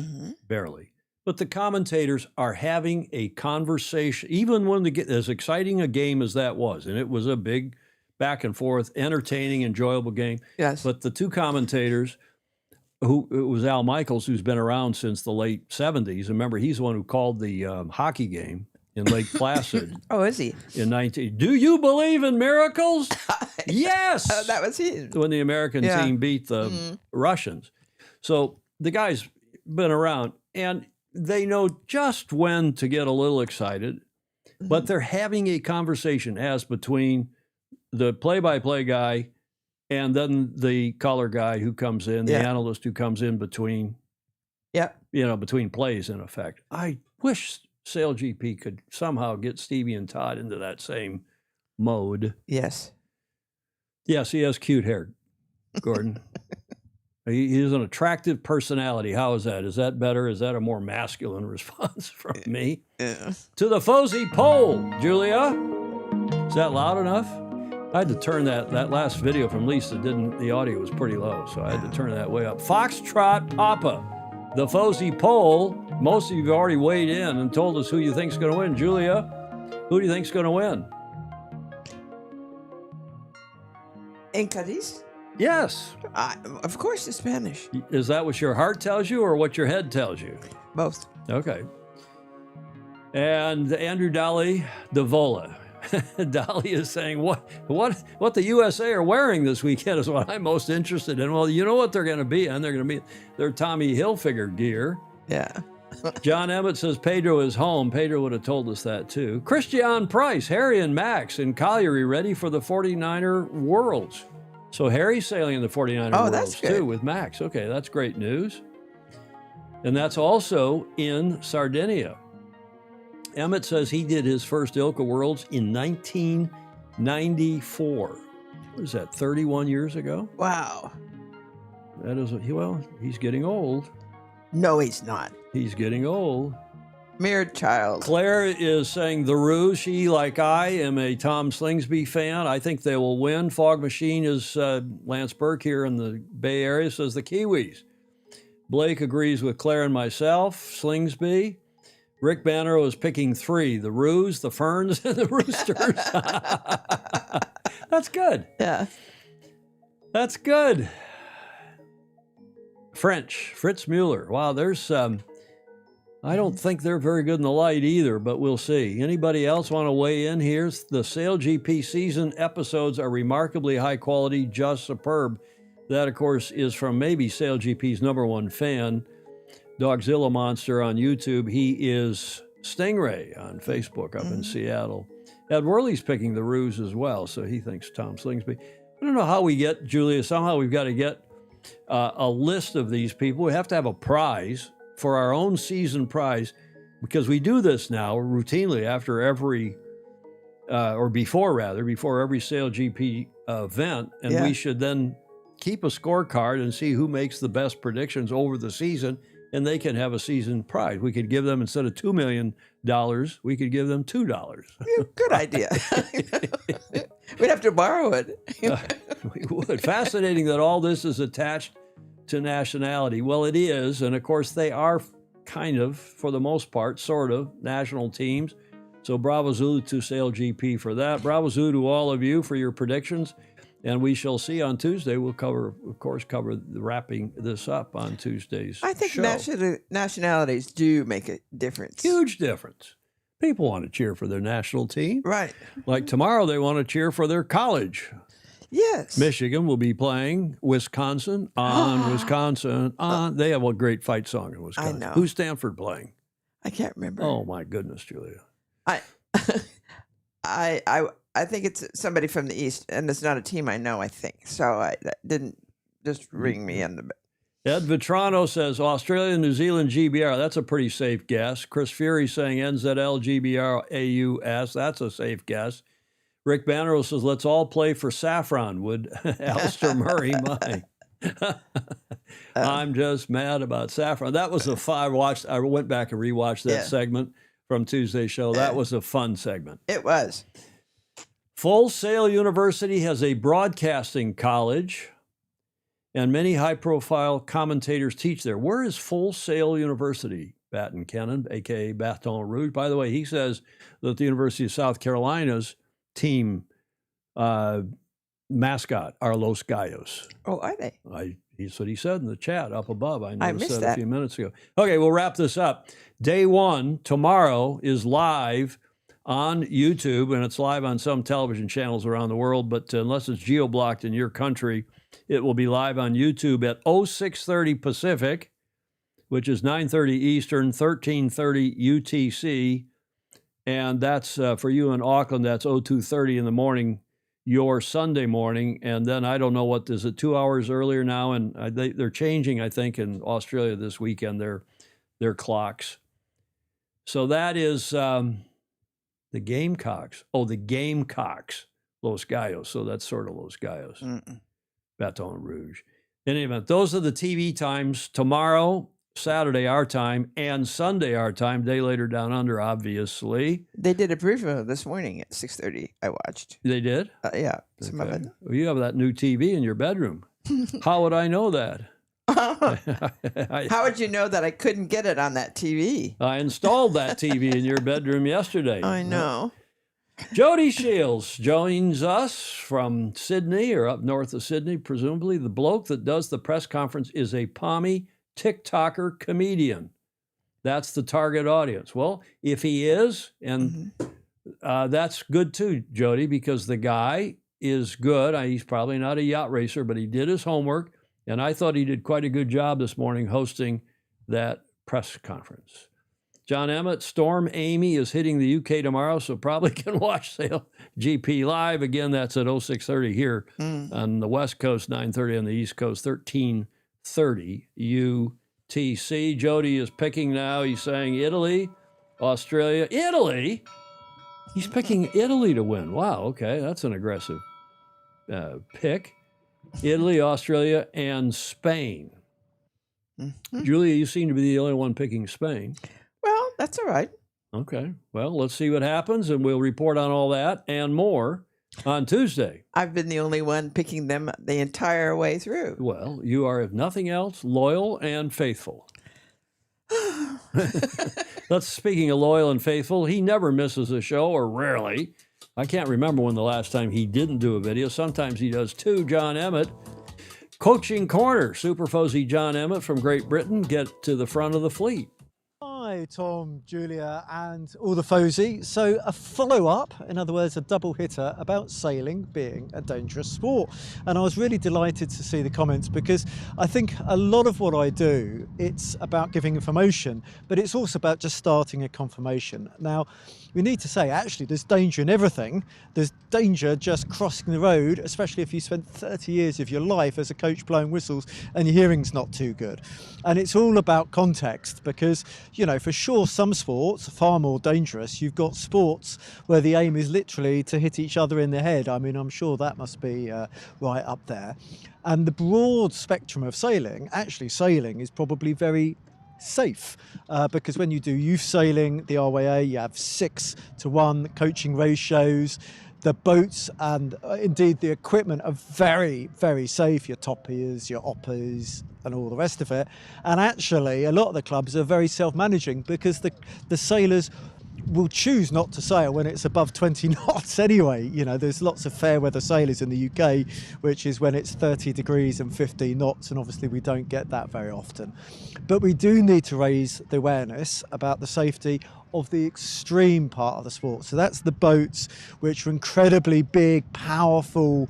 barely. But the commentators are having a conversation, even when as exciting a game as that was, and it was a big back and forth, entertaining, enjoyable game. Yes. But the two commentators, it was Al Michaels, who's been around since the late 70s. Remember, he's the one who called the hockey game in Lake Placid. Oh, is he? Do you believe in miracles? Yes. That was he. When the American team beat the Russians. So the guy's been around, and they know just when to get a little excited, but they're having a conversation as between the play-by-play guy and then the color guy who comes in, the analyst who comes in between, between plays, in effect. I wish SailGP could somehow get Stevie and Todd into that same mode. Yes. Yes, he has cute hair, Gordon. He has an attractive personality. How is that? Is that better? Is that a more masculine response from me? Yeah. To the Fozy poll, Julia. Is that loud enough? I had to turn that last video from Lisa. The audio was pretty low, so I had to turn that way up. Foxtrot Papa, the Fozy poll. Most of you have already weighed in and told us who you think's going to win. Julia, who do you think's going to win? In Cadiz? Yes. Of course, the Spanish. Is that what your heart tells you or what your head tells you? Both. Okay. And Andrew Dolly Davola. Dolly is saying what the USA are wearing this weekend is what I'm most interested in. Well, you know what they're going to be, and they're going to be their Tommy Hilfiger gear. Yeah. John Emmett says Pedro is home. Pedro would have told us that too. Christian Price, Harry and Max in Colliery ready for the 49er Worlds. So Harry's sailing in the 49er Worlds too with Max. Okay, that's great news. And that's also in Sardinia. Emmett says he did his first ILCA Worlds in 1994. What is that, 31 years ago? Wow. That is, he's getting old. No, he's not. He's getting old. Mere child. Claire is saying the Ruse. She, like I, am a Tom Slingsby fan. I think they will win. Fog Machine is Lance Burke here in the Bay Area, says the Kiwis. Blake agrees with Claire and myself. Slingsby. Rick Bannero is picking 3, the Ruse, the Ferns, and the Roosters. That's good. Yeah. That's good. Fritz Mueller. Wow, there's I don't think they're very good in the light either, but we'll see. Anybody else want to weigh in here? The SailGP season episodes are remarkably high quality, just superb. That, of course, is from maybe SailGP's #1 fan, Dogzilla Monster on YouTube. He is Stingray on Facebook up in Seattle. Ed Worley's picking the Ruse as well, so he thinks Tom Slingsby. I don't know how we get, Julia, somehow we've got to get a list of these people. We have to have a prize for our own season prize, because we do this now routinely after every, before every SailGP event, and we should then keep a scorecard and see who makes the best predictions over the season, and they can have a season prize. We could give them, instead of $2 million, we could give them $2. Good idea. We'd have to borrow it. We would. Fascinating that all this is attached to nationality. Well, it is, and of course they are kind of, for the most part, sort of, national teams. So bravo Zulu to SailGP for that. Bravo Zulu to all of you for your predictions. And we shall see on Tuesday. We'll cover wrapping this up on Tuesday's I think show. nationalities do make a difference. Huge difference. People want to cheer for their national team. Right. Like tomorrow, they want to cheer for their college. Yes. Michigan will be playing Wisconsin on Wisconsin on. They have a great fight song in Wisconsin. know. Who's Stanford playing? I can't remember. Oh my goodness, Julia. I, I think it's somebody from the East, and it's not a team I know. I think so. That didn't just ring me in the. Ed Vitrano says Australia, New Zealand, GBR. That's a pretty safe guess. Chris Fury saying NZL, GBR, AUS. That's a safe guess. Rick Banner says, let's all play for Saffron. Would Alistair Murray mind? I'm just mad about Saffron. That was a fun. I went back and rewatched that segment from Tuesday's show. That was a fun segment. It was. Full Sail University has a broadcasting college, and many high-profile commentators teach there. Where is Full Sail University? Baton Cannon, a.k.a. Baton Rouge. By the way, he says that the University of South Carolina's team mascot are Los Gallos. Oh, are they? That's what he said in the chat up above. I noticed missed that a few minutes ago. Okay, we'll wrap this up. Day one, tomorrow, is live on YouTube, and it's live on some television channels around the world, but unless it's geo-blocked in your country, it will be live on YouTube at 0630 Pacific, which is 9:30 Eastern, 1330 UTC, and that's for you in Auckland, that's 0230 in the morning, your Sunday morning, and then I don't know what, is it 2 hours earlier now? And they're changing, I think, in Australia this weekend, their clocks. So that is the Gamecocks. Oh, the Gamecocks, Los Gallos. So that's sort of Los Gallos, Baton Rouge. In any event, those are the TV times. Tomorrow, Saturday our time, and Sunday our time, day later down under, obviously. They did a preview this morning at 6:30. I watched. They did? Yeah, some of it. Well, you have that new TV in your bedroom. How would I know that? How would you know that I couldn't get it on that TV? I installed that TV in your bedroom yesterday. I know. Jody Shields joins us from Sydney, or up north of Sydney, presumably. The bloke that does the press conference is a pommy TikToker comedian. That's the target audience. Well, if he is, and that's good too, Jody, because the guy is good. He's probably not a yacht racer, but he did his homework, and I thought he did quite a good job this morning hosting that press conference. John Emmett, Storm Amy is hitting the UK tomorrow, so probably can watch Sail GP live. Again, that's at 0630 here on the West Coast, 9:30 on the East Coast, 13:30 UTC. Jody is picking now. He's saying Italy, Australia. Italy? He's picking Italy to win. Wow, okay. That's an aggressive pick. Italy, Australia, and Spain. Julia, you seem to be the only one picking Spain. Well, that's all right. Okay. Well, let's see what happens, and we'll report on all that and more on Tuesday. I've been the only one picking them the entire way through. Well, you are, if nothing else, loyal and faithful. Speaking of loyal and faithful, he never misses a show, or rarely. I can't remember when the last time he didn't do a video. Sometimes he does too. John Emmett, Coaching Corner. Super Fuzzy John Emmett from Great Britain. Get to the front of the fleet. Hi, Tom, Julia, and all the Fosey. So a follow-up, in other words, a double hitter about sailing being a dangerous sport. And I was really delighted to see the comments, because I think a lot of what I do, it's about giving information, but it's also about just starting a conversation. Now, we need to say, actually, there's danger in everything. There's danger just crossing the road, especially if you spent 30 years of your life as a coach blowing whistles and your hearing's not too good. And it's all about context, because, you know, for sure, some sports are far more dangerous. You've got sports where the aim is literally to hit each other in the head. I mean, I'm sure that must be right up there. And the broad spectrum of sailing, actually sailing is probably very safe, because when you do youth sailing, the RYA, you have 6-to-1 coaching ratios. The boats and indeed the equipment are very, very safe. Your toppiers, your oppers, and all the rest of it. And actually, a lot of the clubs are very self-managing, because the sailors will choose not to sail when it's above 20 knots anyway. You know, there's lots of fair weather sailors in the UK, which is when it's 30 degrees and 15 knots, and obviously we don't get that very often. But we do need to raise the awareness about the safety of the extreme part of the sport. So that's the boats which are incredibly big, powerful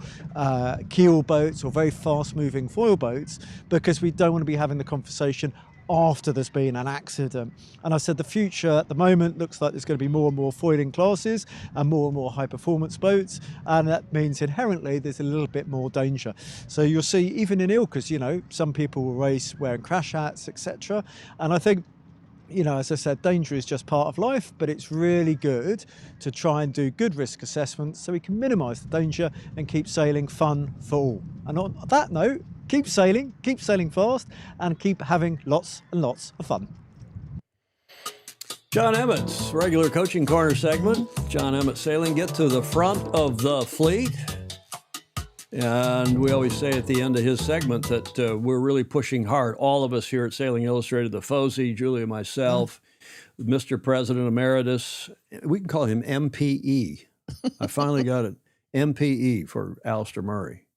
keel boats or very fast moving foil boats, because we don't want to be having the conversation after there's been an accident. And I said the future at the moment looks like there's going to be more and more foiling classes and more high performance boats, and that means inherently there's a little bit more danger. So you'll see even in Ilkas, you know, some people will race wearing crash hats, etc. And I think, you know, as I said, danger is just part of life, but it's really good to try and do good risk assessments so we can minimise the danger and keep sailing fun for all. And on that note, keep sailing fast, and keep having lots and lots of fun. John Emmett's regular Coaching Corner segment. John Emmett Sailing, get to the front of the fleet. And we always say at the end of his segment that we're really pushing hard. All of us here at Sailing Illustrated, the Fozy, Julia, myself, Mr. President Emeritus. We can call him MPE. I finally got it. MPE for Alistair Murray.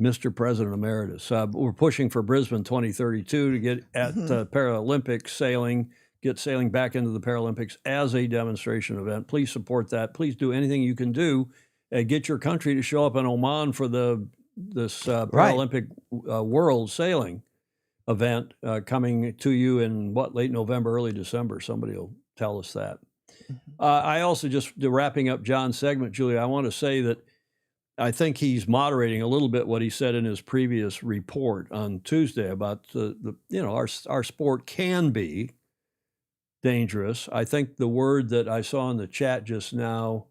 Mr. President Emeritus. We're pushing for Brisbane 2032 to get at Paralympic sailing, get sailing back into the Paralympics as a demonstration event. Please support that. Please do anything you can do. Get your country to show up in Oman for this Paralympic World Sailing event coming to you in late November, early December. Somebody will tell us that. I also, just wrapping up John's segment, Julia, I want to say that I think he's moderating a little bit what he said in his previous report on Tuesday about our sport can be dangerous. I think the word that I saw in the chat just now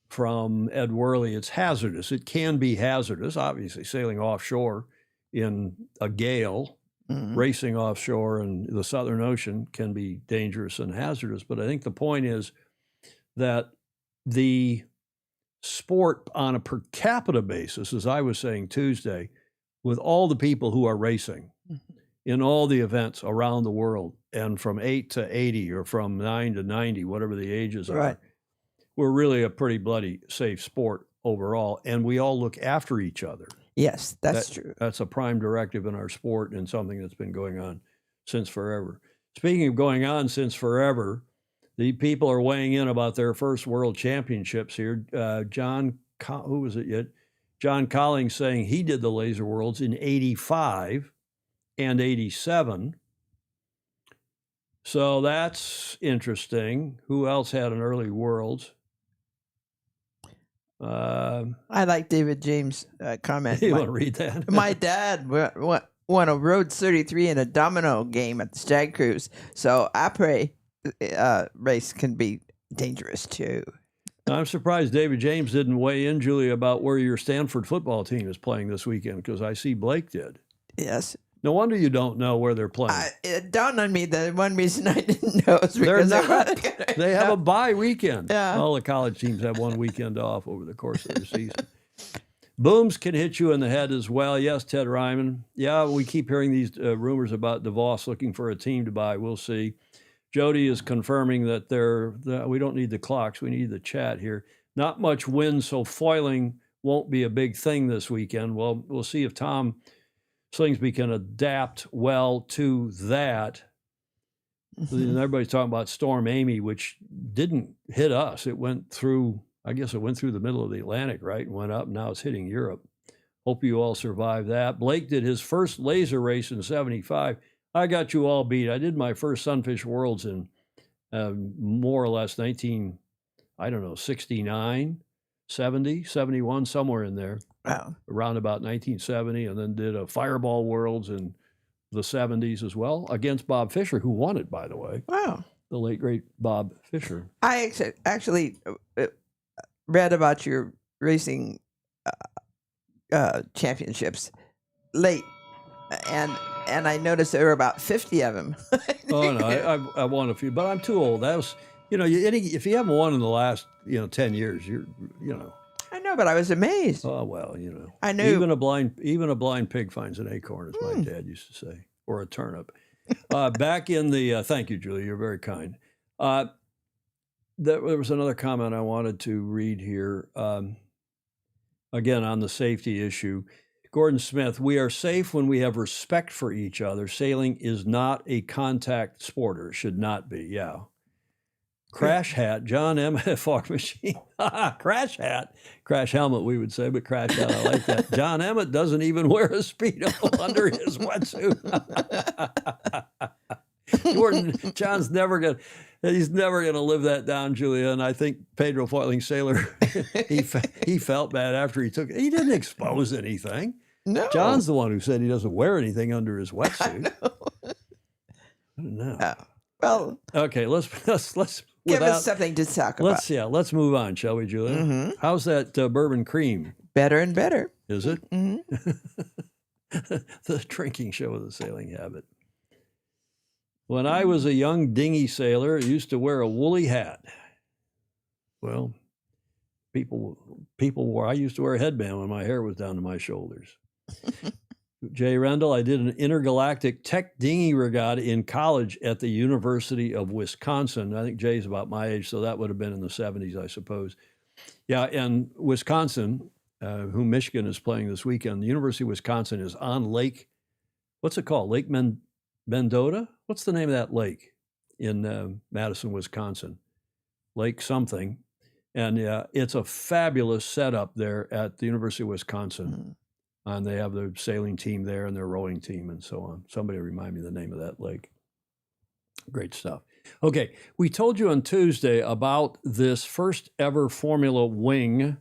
from Ed Worley, it's hazardous. It can be hazardous. Obviously, sailing offshore in a gale, racing offshore in the Southern Ocean can be dangerous and hazardous. But I think the point is that the sport on a per capita basis, as I was saying Tuesday, with all the people who are racing in all the events around the world, and from 8 to 80 or from 9 to 90, whatever the ages are, we're really a pretty bloody safe sport overall, and we all look after each other. Yes, that's true. That's a prime directive in our sport and something that's been going on since forever. Speaking of going on since forever, the people are weighing in about their first world championships here. John Collings saying he did the Laser Worlds in 85 and 87. So that's interesting. Who else had an early Worlds? I like David James' comment. You want to read that? My dad won a Rhodes 33 in a domino game at the Stag Cruise. So après race can be dangerous too. I'm surprised David James didn't weigh in, Julia, about where your Stanford football team is playing this weekend, because I see Blake did. Yes. No wonder you don't know where they're playing. It dawned on me that one reason I didn't know is because they have a bye weekend. Yeah. All the college teams have one weekend off over the course of the season. Booms can hit you in the head as well. Yes, Ted Ryman. Yeah, we keep hearing these rumors about DeVos looking for a team to buy. We'll see. Jody is confirming that we don't need the clocks. We need the chat here. Not much wind, so foiling won't be a big thing this weekend. Well, we'll see if Tom Slingsby can adapt well to that. And everybody's talking about Storm Amy, which didn't hit us. It went through, I guess it went through the middle of the Atlantic, right? And went up. Now it's hitting Europe. Hope you all survive that. Blake did his first laser race in 75. I got you all beat. I did my first Sunfish Worlds in more or less 69, 70, 71, somewhere in there. Wow. Around about 1970, and then did a Fireball Worlds in the 70s as well against Bob Fisher, who won it, by the way. Wow. The late, great Bob Fisher. I actually read about your racing championships late, and I noticed there were about 50 of them. Oh, no, I won a few, but I'm too old. That was, if you haven't won in the last, 10 years, you're. I know, but I was amazed. Oh, well, I knew. Even a blind pig finds an acorn, as my dad used to say, or a turnip. Back in the, thank you, Julie, you're very kind. There was another comment I wanted to read here. Again, on the safety issue. Gordon Smith, we are safe when we have respect for each other. Sailing is not a contact sport, or it should not be. Yeah. Crash hat, John M. Fog Machine. Crash hat. Crash helmet, we would say, but crash hat, I like that. John Emmett doesn't even wear a Speedo under his wetsuit. John's never going to. He's never going to live that down, Julia. And I think Pedro Foiling Sailor, he felt bad after he took it. He didn't expose anything. No. John's the one who said he doesn't wear anything under his wetsuit. I don't know. Well, okay, let's give us something to talk about. Let's move on, shall we, Julia? Mm-hmm. How's that bourbon cream? Better and better. Is it? Mm-hmm. The drinking show of the sailing habit. When I was a young dinghy sailor, I used to wear a woolly hat. Well, people wore. I used to wear a headband when my hair was down to my shoulders. Jay Rendell, I did an intergalactic tech dinghy regatta in college at the University of Wisconsin. I think Jay's about my age, so that would have been in the 70s, I suppose. Yeah, and Wisconsin, who Michigan is playing this weekend, the University of Wisconsin is on Lake, what's it called? Lake Mendota? What's the name of that lake in Madison, Wisconsin? Lake something. And it's a fabulous setup there at the University of Wisconsin. Mm-hmm. And they have their sailing team there and their rowing team and so on. Somebody remind me the name of that lake. Great stuff. Okay, we told you on Tuesday about this first ever Formula Wing.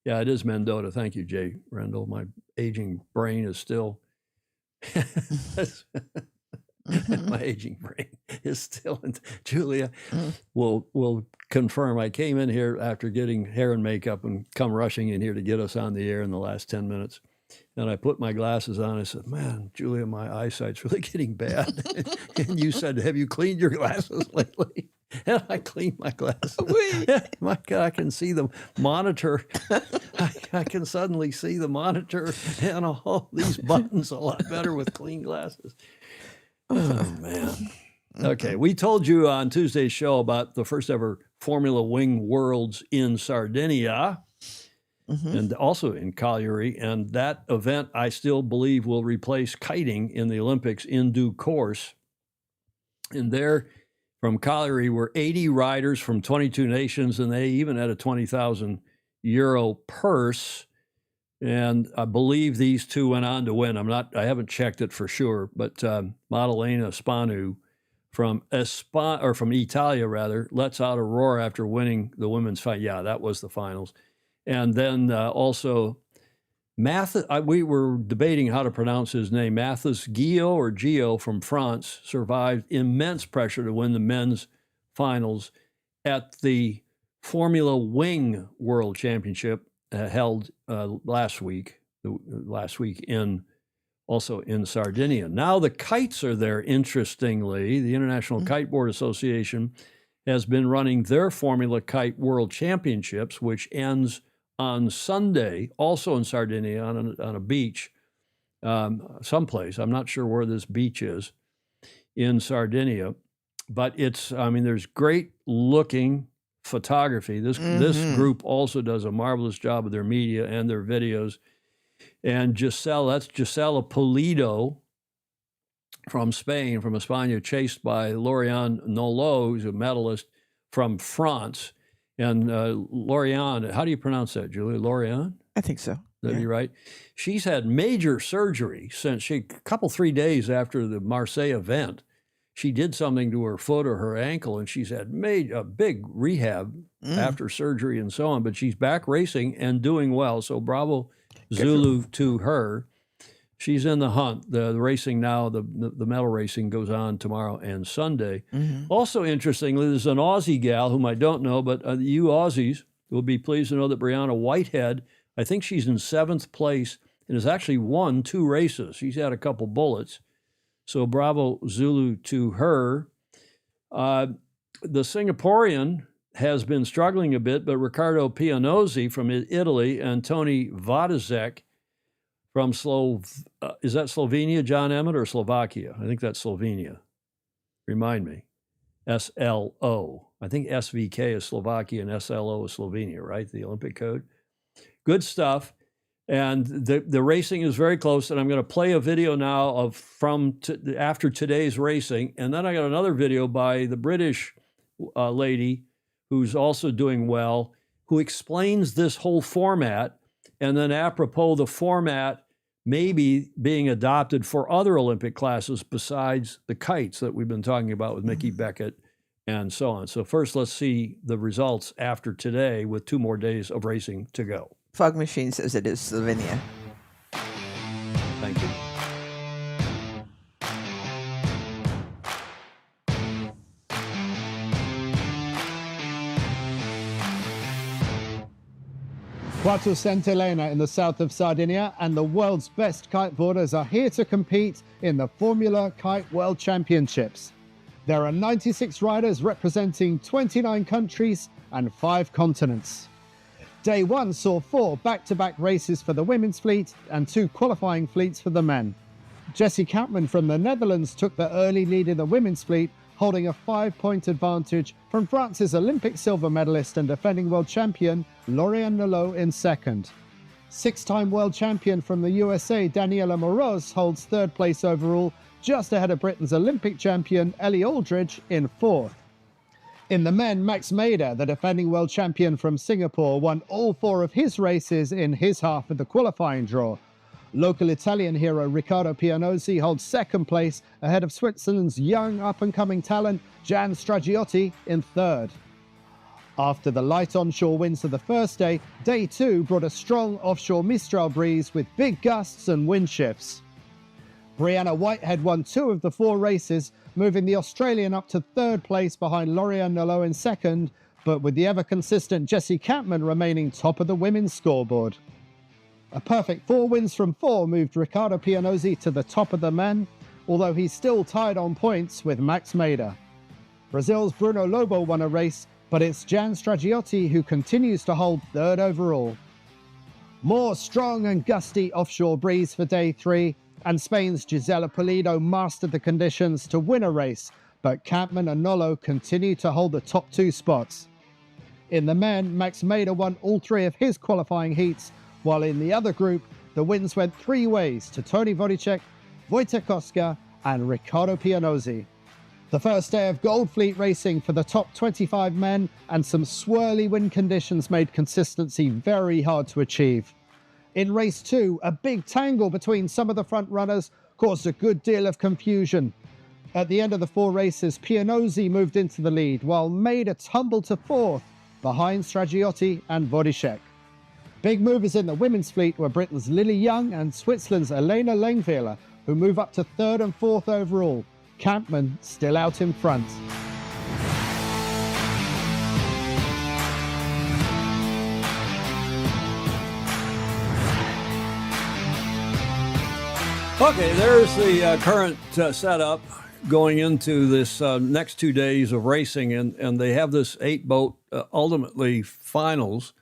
Yeah, it is Mendota. Thank you, Jay Rendell. My aging brain is still... My aging brain is still in. Julia will confirm. I came in here after getting hair and makeup and come rushing in here to get us on the air in the last 10 minutes. And I put my glasses on. I said, man, Julia, my eyesight's really getting bad. And you said, have you cleaned your glasses lately? And I cleaned my glasses. My God, I can see the monitor. I can suddenly see the monitor and all these buttons a lot better with clean glasses. Oh, man. Okay, we told you on Tuesday's show about the first ever Formula Wing Worlds in Sardinia and also in Cagliari. And that event, I still believe, will replace kiting in the Olympics in due course. And there, from Cagliari, were 80 riders from 22 nations, and they even had a 20,000 euro purse. And I believe these two went on to win. I haven't checked it for sure, but Maddalena Spanu from Italia lets out a roar after winning the women's fight. Yeah, that was the finals. And then also we were debating how to pronounce his name. Mathis Gio from France survived immense pressure to win the men's finals at the Formula Wing World Championship held last week also in Sardinia. Now the kites are there, interestingly. The International Kite Board Association has been running their Formula Kite World Championships, which ends on Sunday, also in Sardinia, on a beach, someplace. I'm not sure where this beach is in Sardinia, but there's great looking photography. This group also does a marvelous job with their media and their videos. And Gisela Pulido from Spain, from España, chased by Loriane Nolot, who's a medalist from France. And Loriane, how do you pronounce that, Julia? Loriane? I think so. That'd be right. She's had major surgery since 3 days after the Marseille event. She did something to her foot or her ankle, and she's had a big rehab after surgery and so on. But she's back racing and doing well. So bravo, Zulu, to her. She's in the hunt. The racing now, the medal racing goes on tomorrow and Sunday. Also, interestingly, there's an Aussie gal whom I don't know, but you Aussies will be pleased to know that Brianna Whitehead, I think she's in 7th place and has actually won 2 races. She's had a couple bullets. So bravo, Zulu, to her. The Singaporean has been struggling a bit, but Riccardo Pianozzi from Italy and Tony Vodacek from is that Slovenia, John Emmett, or Slovakia? I think that's Slovenia. Remind me. SLO. I think SVK is Slovakia and SLO is Slovenia, right? The Olympic code. Good stuff. And the racing is very close. And I'm going to play a video now of after today's racing. And then I got another video by the British lady who's also doing well, who explains this whole format. And then apropos the format maybe being adopted for other Olympic classes besides the kites that we've been talking about with Mickey Beckett and so on. So first, let's see the results after today with 2 more days of racing to go. Fog Machine says it is Slovenia. Thank you. Quattro Sant'Elena in the south of Sardinia, and the world's best kiteboarders are here to compete in the Formula Kite World Championships. There are 96 riders representing 29 countries and 5 continents. Day 1 saw 4 back-to-back races for the women's fleet and 2 qualifying fleets for the men. Jesse Kampman from the Netherlands took the early lead in the women's fleet, holding a 5-point advantage from France's Olympic silver medalist and defending world champion Lauriane Nolot in second. 6-time world champion from the USA Daniela Moroz holds 3rd place overall, just ahead of Britain's Olympic champion Ellie Aldridge in 4th. In the men, Max Mader, the defending world champion from Singapore, won all 4 of his races in his half of the qualifying draw. Local Italian hero Riccardo Pianozzi holds 2nd place ahead of Switzerland's young up-and-coming talent Jan Stragiotti in 3rd. After the light onshore winds of the first day, day 2 brought a strong offshore Mistral breeze with big gusts and wind shifts. Brianna Whitehead won 2 of the 4 races, moving the Australian up to 3rd place behind Lauriane Nolot in 2nd, but with the ever-consistent Jessie Kampman remaining top of the women's scoreboard. A perfect 4 wins from 4 moved Riccardo Pianozzi to the top of the men, although he's still tied on points with Max Mader. Brazil's Bruno Lobo won a race, but it's Jan Stragiotti who continues to hold 3rd overall. More strong and gusty offshore breeze for day 3, and Spain's Gisela Pulido mastered the conditions to win a race, but Kampman and Nolot continue to hold the top 2 spots. In the men, Max Mader won all 3 of his qualifying heats, while in the other group, the wins went 3 ways to Tony Vodicek, Wojtek Koska and Riccardo Pianozzi. The first day of Gold Fleet racing for the top 25 men and some swirly wind conditions made consistency very hard to achieve. In race 2, a big tangle between some of the front runners caused a good deal of confusion. At the end of the 4 races, Pianozzi moved into the lead, while Mader tumbled to 4th, behind Stragiotti and Vodicek. Big movers in the women's fleet were Britain's Lily Young and Switzerland's Elena Lengweiler, who move up to 3rd and 4th overall. Kampman still out in front. Okay, there's the current setup going into this next 2 days of racing, and they have this 8-boat ultimately finals,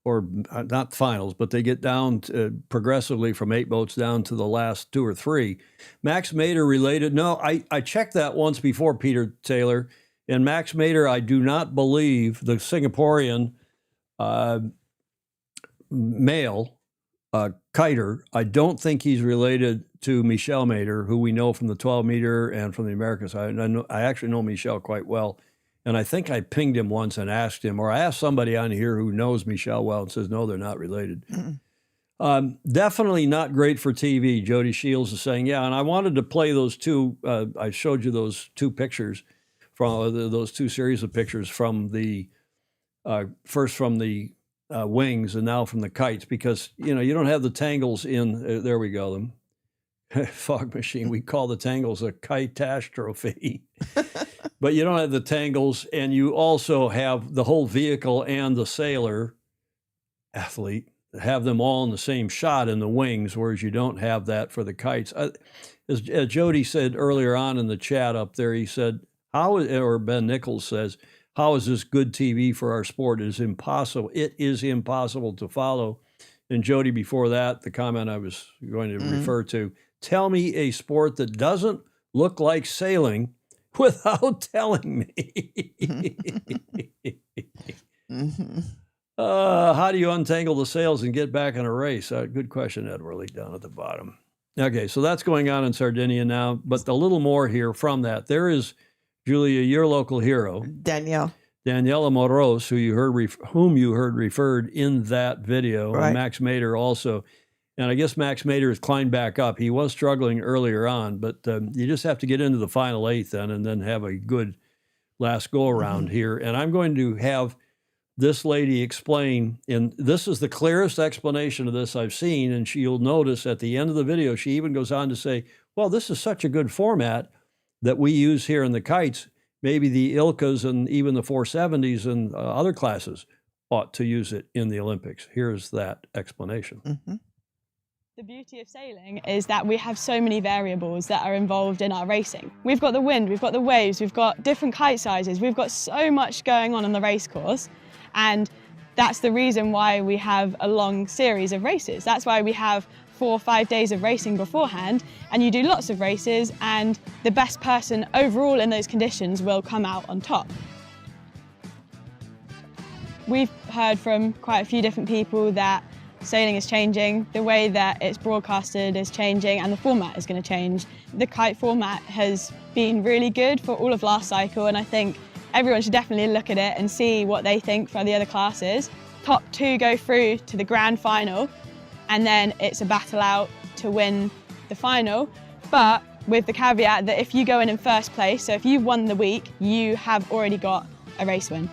or not finals, but they get down progressively from 8 boats down to the last 2 or 3. Max Mader related. No, I checked that once before, Peter Taylor, and Max Mader, I do not believe, the Singaporean male kiter, I don't think he's related to Michel Mader, who we know from the 12-meter and from the Americas. I actually know Michel quite well. And I think I pinged him once and asked him, or I asked somebody on here who knows Michel well and says, no, they're not related. Definitely not great for TV. Jody Shields is saying, yeah, and I wanted to play those 2, I showed you those 2 pictures, from those 2 series of pictures from the, first from the wings and now from the kites, because, you know, you don't have the tangles in, there we go, them. Fog machine, we call the tangles a catastrophe. But you don't have the tangles, and you also have the whole vehicle and the sailor athlete, have them all in the same shot in the wings, whereas you don't have that for the kites. As Jody said earlier on in the chat up there, he said, or Ben Nichols says, how is this good TV for our sport? It is impossible. It is impossible to follow. And Jody, before that, the comment I was going to refer to, tell me a sport that doesn't look like sailing without telling me. How do you untangle the sails and get back in a race? Good question, Ed Worley, down at the bottom. Okay, so that's going on in Sardinia now, but a little more here from that. There is, Julia, your local hero, Danielle Moros, whom you heard referred in that video, Right. and Max Mader also. And I guess Max Mader has climbed back up. He was struggling earlier on, but you just have to get into the final 8 then, and then have a good last go-around here. And I'm going to have this lady explain, and this is the clearest explanation of this I've seen, and you'll notice at the end of the video, she even goes on to say, well, this is such a good format that we use here in the kites. Maybe the ILCAs and even the 470s and other classes ought to use it in the Olympics. Here's that explanation. Mm-hmm. The beauty of sailing is that we have so many variables that are involved in our racing. We've got the wind, we've got the waves, we've got different kite sizes, we've got so much going on the race course, and that's the reason why we have a long series of races. That's why we have 4 or 5 days of racing beforehand, and you do lots of races, and the best person overall in those conditions will come out on top. We've heard from quite a few different people that sailing is changing, the way that it's broadcasted is changing, and the format is going to change. The kite format has been really good for all of last cycle, and I think everyone should definitely look at it and see what they think for the other classes. Top 2 go through to the grand final, and then it's a battle out to win the final, but with the caveat that if you go in first place, so if you've won the week, you have already got a race win.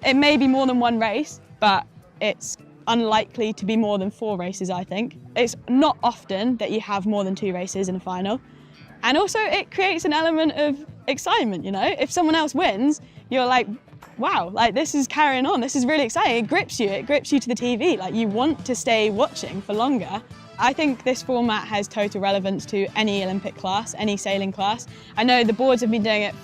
It may be more than 1 race, but it's unlikely to be more than 4 races, I think. It's not often that you have more than 2 races in a final. And also it creates an element of excitement, you know? If someone else wins, you're like, wow, like this is carrying on, this is really exciting. It grips you to the TV, like you want to stay watching for longer. I think this format has total relevance to any Olympic class, any sailing class. I know the boards have been doing it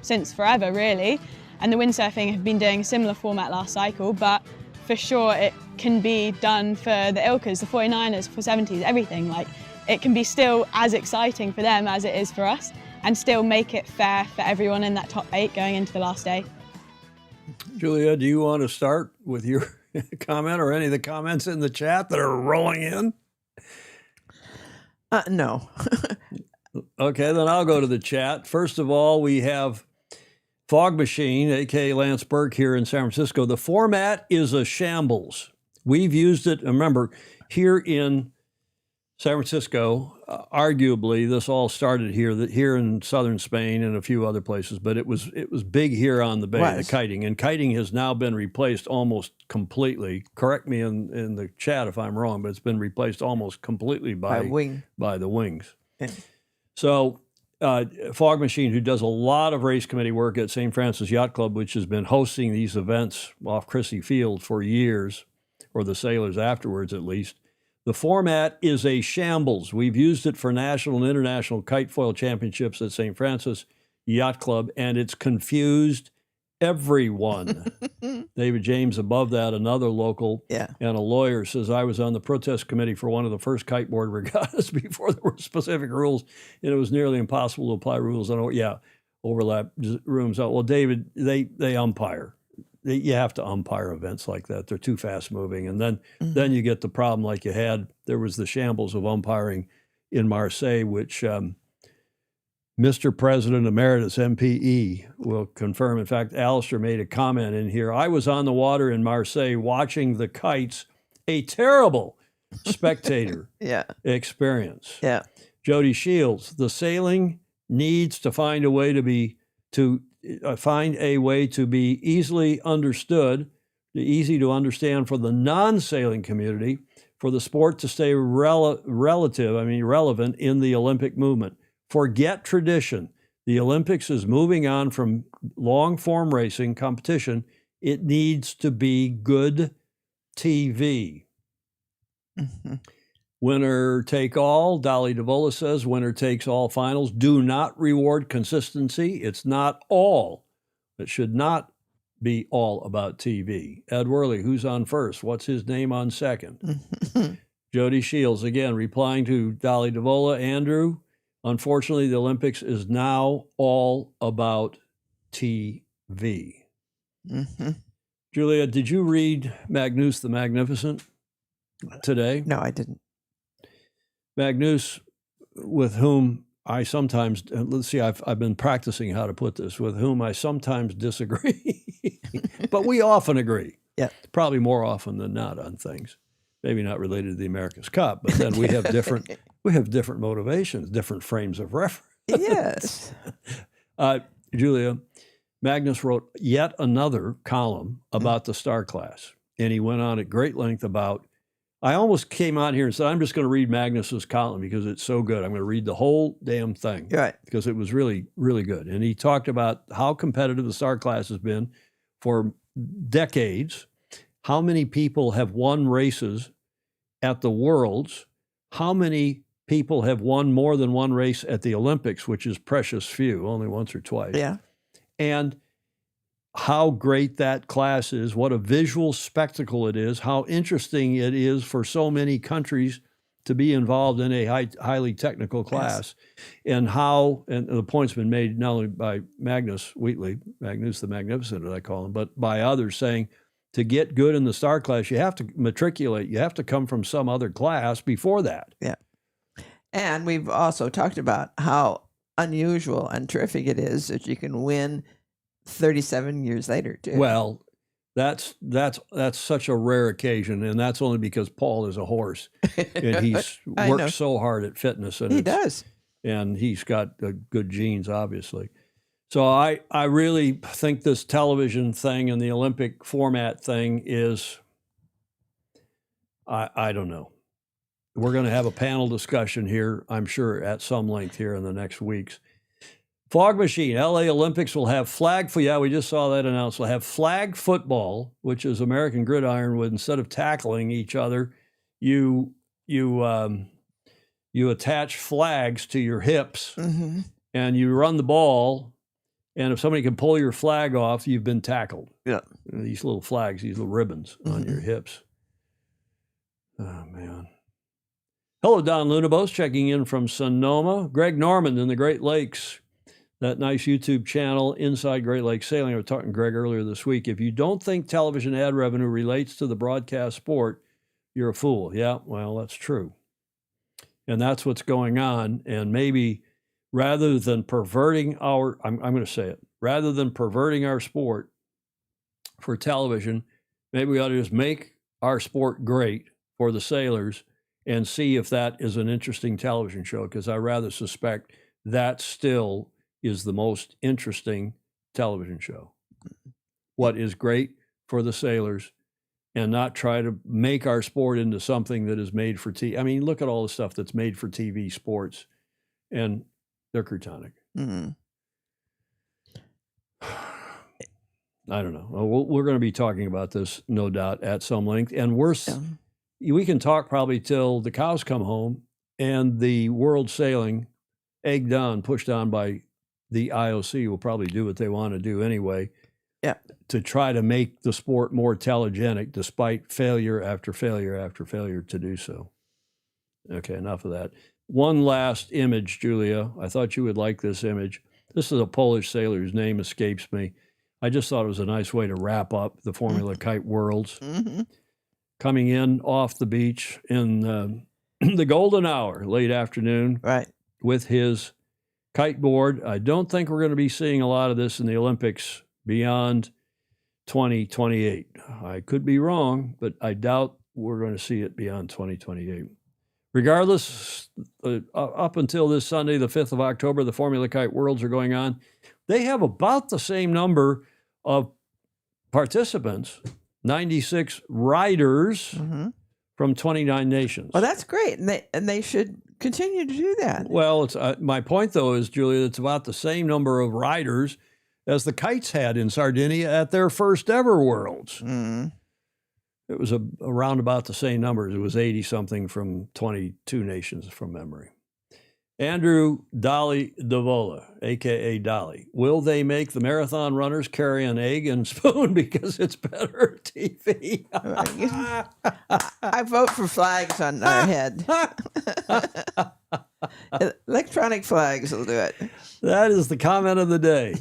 since forever, really, and the windsurfing have been doing a similar format last cycle, but for sure it can be done for the ILCAs, the 49ers, 470s, everything. Like, it can be still as exciting for them as it is for us, and still make it fair for everyone in that top 8 going into the last day. Julia, do you want to start with your comment or any of the comments in the chat that are rolling in? No. Okay, then I'll go to the chat. First of all, we have Fog Machine, a.k.a. Lance Burke here in San Francisco. The format is a shambles. We've used it, remember, here in San Francisco, arguably, this all started here in southern Spain and a few other places, but it was big here on the bay, the kiting. And kiting has now been replaced almost completely. Correct me in the chat if I'm wrong, but it's been replaced almost completely by the wings. Yeah. So Fog Machine, who does a lot of race committee work at St. Francis Yacht Club, which has been hosting these events off Crissy Field for years, or the sailors afterwards at least. The format is a shambles. We've used it for national and international kite foil championships at St. Francis Yacht Club, and it's confused everyone. David James, above that, another local and a lawyer, says, I was on the protest committee for one of the first kiteboard regattas before there were specific rules, and it was nearly impossible to apply rules on overlap rooms. Well, David, they umpire. You have to umpire events like that. They're too fast moving. And then you get the problem like you had. There was the shambles of umpiring in Marseille, which Mr. President Emeritus MPE will confirm. In fact, Alistair made a comment in here. I was on the water in Marseille watching the kites, a terrible spectator experience. Yeah. Jody Shields, the sailing needs to find a way to be easily understood, easy to understand for the non-sailing community, for the sport to stay relevant in the Olympic movement. Forget tradition. The Olympics is moving on from long-form racing competition. It needs to be good TV. Mm-hmm. Winner take all, Dolly DeVola says, winner takes all finals do not reward consistency. It's not all. It should not be all about TV. Ed Worley, who's on first? What's his name on second? Jody Shields, again, replying to Dolly DeVola. Andrew, Unfortunately, the Olympics is now all about TV. Mm-hmm. Julia, did you read Magnus the Magnificent today? No, I didn't. Magnus, with whom I sometimes, let's see, I've been practicing how to put this, with whom I sometimes disagree, but we often agree. Yeah. Probably more often than not on things. Maybe not related to the America's Cup, but then we have different motivations, different frames of reference. Yes. Julia, Magnus wrote yet another column about the star class, and he went on at great length about. I almost came on here and said, I'm just going to read Magnus's column because it's so good. I'm going to read the whole damn thing. Right. Because it was really, really good. And he talked about how competitive the star class has been for decades, how many people have won races at the Worlds, how many people have won more than one race at the Olympics, which is precious few, only once or twice. Yeah. And how great that class is, what a visual spectacle it is, how interesting it is for so many countries to be involved in a highly technical class, and how, and the point's been made not only by Magnus Wheatley, Magnus the Magnificent, as I call him, but by others saying to get good in the star class, you have to matriculate, you have to come from some other class before that. Yeah. And we've also talked about how unusual and terrific it is that you can win 37 years later, too. Well, that's such a rare occasion, and that's only because Paul is a horse, and he's worked so hard at fitness. And he does. And he's got good genes, obviously. So I really think this television thing and the Olympic format thing is, I don't know. We're going to have a panel discussion here, I'm sure, at some length here in the next weeks. Fog machine, LA Olympics will have we just saw that announced. We'll have flag football, which is American gridiron, with instead of tackling each other, you attach flags to your hips, and you run the ball, and if somebody can pull your flag off, you've been tackled. Yeah. These little flags, these little ribbons on your hips. Oh, man. Hello, Don Lunabos, checking in from Sonoma. Greg Norman in the Great Lakes. That nice YouTube channel, Inside Great Lakes Sailing. I was talking to Greg earlier this week. If you don't think television ad revenue relates to the broadcast sport, you're a fool. Yeah, well, that's true. And that's what's going on. And maybe rather than perverting I'm going to say it, rather than perverting our sport for television, maybe we ought to just make our sport great for the sailors and see if that is an interesting television show, because I rather suspect that still is the most interesting television show. What is great for the sailors, and not try to make our sport into something that is made for TV. I mean, look at all the stuff that's made for TV sports, and they're cretonic. Mm-hmm. I don't know. We're going to be talking about this, no doubt, at some length. And we can talk probably till the cows come home and the world sailing, egged on, pushed on by the IOC, will probably do what they want to do anyway. Yeah. To try to make the sport more telegenic, despite failure after failure after failure to do so. Okay, enough of that. One last image, Julia. I thought you would like this image. This is a Polish sailor whose name escapes me. I just thought it was a nice way to wrap up the Formula Kite Worlds. Mm-hmm. Coming in off the beach in the golden hour, late afternoon, right, with his kite board. I don't think we're going to be seeing a lot of this in the Olympics beyond 2028. I could be wrong, but I doubt we're going to see it beyond 2028. Regardless, up until this Sunday, the 5th of October, the Formula Kite Worlds are going on. They have about the same number of participants, 96 riders from 29 nations. Well, that's great, and they should continue to do that. Well, it's my point, though, is, Julia, it's about the same number of riders as the Kites had in Sardinia at their first ever Worlds. Mm-hmm. It was around about the same numbers. It was 80-something from 22 nations from memory. Andrew Dolly Davola, a.k.a. Dolly. Will they make the marathon runners carry an egg and spoon because it's better TV? I vote for flags on our head. Electronic flags will do it. That is the comment of the day.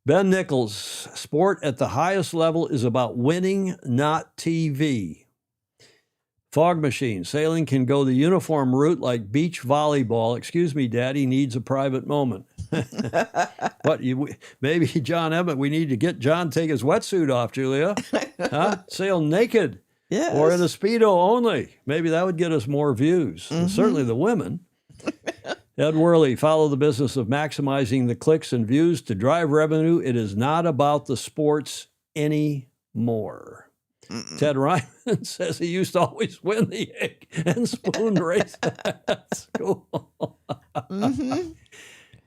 Ben Nichols, sport at the highest level is about winning, not TV. Fog machine, sailing can go the uniform route like beach volleyball. Excuse me, Daddy needs a private moment. Maybe John Emmett, we need to get John take his wetsuit off, Julia. Huh? Sail naked. Yes. Or in a Speedo only. Maybe that would get us more views. Certainly the women. Ed Worley, follow the business of maximizing the clicks and views to drive revenue. It is not about the sports anymore. Ted Ryman says he used to always win the egg and spoon race at school.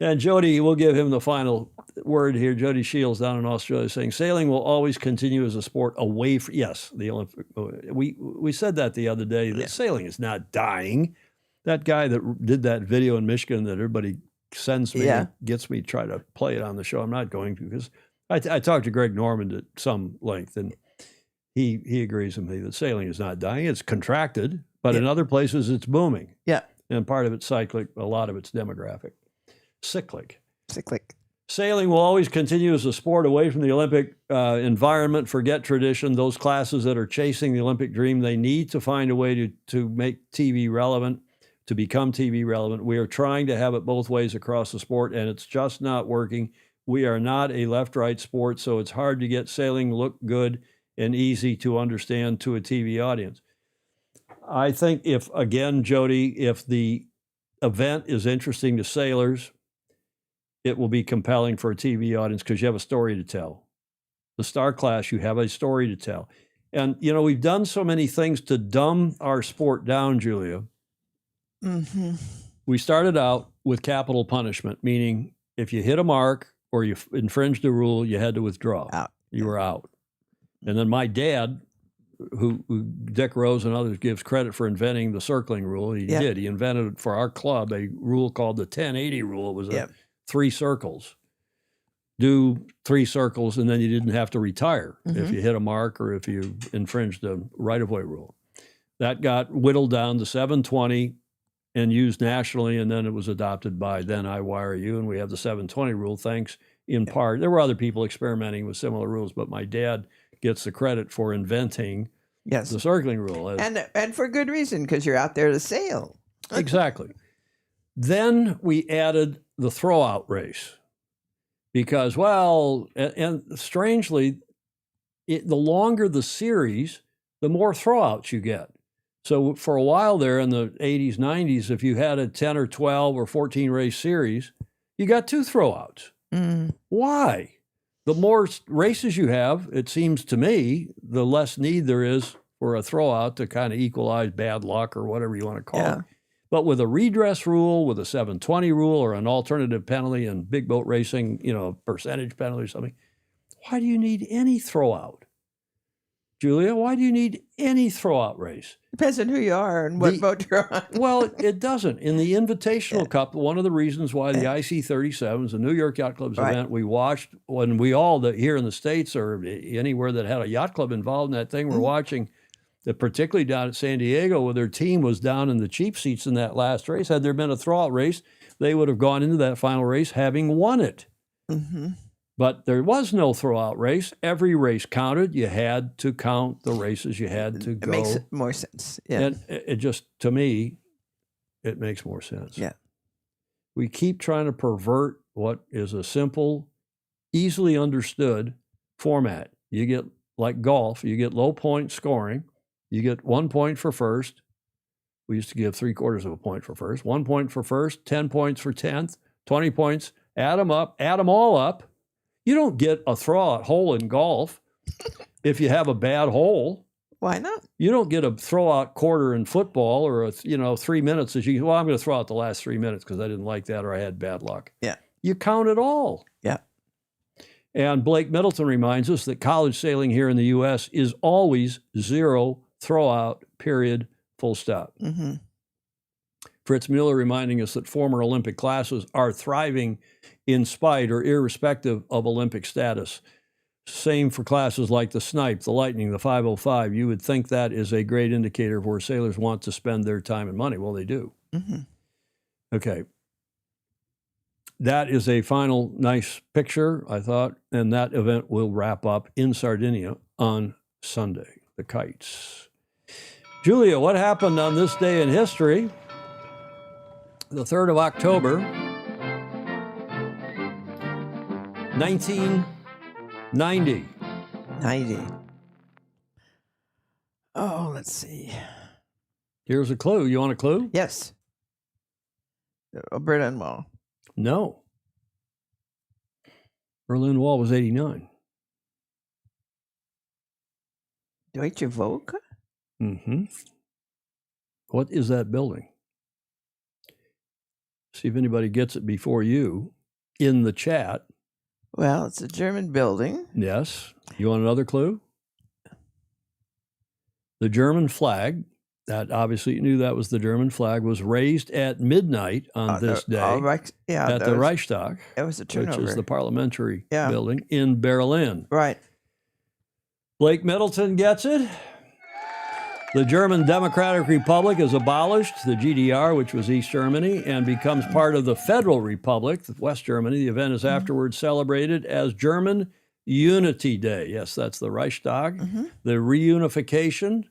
And Jody, we'll give him the final word here. Jody Shields down in Australia saying sailing will always continue as a sport away from, yes, the Olympic. We said that the other day, that sailing is not dying. That guy that did that video in Michigan that everybody sends me, gets me to try to play it on the show. I'm not going to, because I talked to Greg Norman at some length, and he agrees with me that sailing is not dying. It's contracted, but in other places it's booming. Yeah. And part of it's cyclic, a lot of it's demographic. Cyclic. Sailing will always continue as a sport away from the Olympic environment. Forget tradition. Those classes that are chasing the Olympic dream, they need to find a way to make TV relevant, to become TV relevant. We are trying to have it both ways across the sport, and it's just not working. We are not a left-right sport, so it's hard to get sailing look good and easy to understand to a TV audience. I think if the event is interesting to sailors, it will be compelling for a TV audience because you have a story to tell. The Star Class, you have a story to tell. And, we've done so many things to dumb our sport down, Julia. We started out with capital punishment, meaning if you hit a mark or you infringed a rule, you had to withdraw. You were out. And then my dad, who Dick Rose and others gives credit for inventing the circling rule, he did. He invented for our club a rule called the 1080 rule. It was 3 circles. Do 3 circles, and then you didn't have to retire if you hit a mark or if you infringed the right-of-way rule. That got whittled down to 720 and used nationally, and then it was adopted by then IYRU, and we have the 720 rule, thanks in part. There were other people experimenting with similar rules, but my dad gets the credit for inventing the circling rule. And for good reason, because you're out there to sail. Exactly. Then we added the throwout race because, and strangely, the longer the series, the more throwouts you get. So for a while there in the 80s, 90s, if you had a 10 or 12 or 14 race series, you got 2 throwouts. Why? The more races you have, it seems to me, the less need there is for a throwout to kind of equalize bad luck or whatever you want to call it. But with a redress rule, with a 720 rule, or an alternative penalty in big boat racing, percentage penalty or something, why do you need any throwout? Julia, why do you need any throwout race? Depends on who you are and what boat you're on. Well, it doesn't. In the Invitational Cup, one of the reasons why the IC-37s, the New York Yacht Club's event, we watched when we all here in the States or anywhere that had a yacht club involved in that thing, we're watching, that particularly down at San Diego, where their team was down in the cheap seats in that last race. Had there been a throwout race, they would have gone into that final race having won it. But there was no throwout race. Every race counted. You had to count the races you had to go. It makes more sense. Yeah. And it just, to me, it makes more sense. Yeah. We keep trying to pervert what is a simple, easily understood format. You get, like golf, you get low point scoring. You get 1 point for first. We used to give 3/4 of a point for first. 1 point for first, 10 points for 10th, 20 points. Add them up, add them all up. You don't get a throwout hole in golf if you have a bad hole. Why not? You don't get a throwout quarter in football or 3 minutes as you. Well, I'm going to throw out the last 3 minutes because I didn't like that or I had bad luck. Yeah. You count it all. Yeah. And Blake Middleton reminds us that college sailing here in the U.S. is always 0 throwout, period, full stop. Fritz Mueller reminding us that former Olympic classes are thriving in spite or irrespective of Olympic status. Same for classes like the Snipe, the Lightning, the 505. You would think that is a great indicator of where sailors want to spend their time and money. Well, they do. Okay. That is a final nice picture, I thought, and that event will wrap up in Sardinia on Sunday, the Kites. Julia, what happened on this day in history, the 3rd of October, 1990? 90. Oh, let's see. Here's a clue. You want a clue? Yes. The Berlin Wall. No. Berlin Wall was 89. Deutsche Vogue? Mm-hmm. What is that building? See if anybody gets it before you in the chat. Well, it's a German building. Yes. You want another clue? The German flag, that obviously you knew that was the German flag, was raised at midnight on this day at the Reichstag. It was a turnover. Which is the parliamentary building in Berlin. Right. Blake Middleton gets it. The German Democratic Republic is abolished, the GDR, which was East Germany, and becomes part of the Federal Republic, West Germany. The event is afterwards celebrated as German Unity Day. Yes, that's the Reichstag. The reunification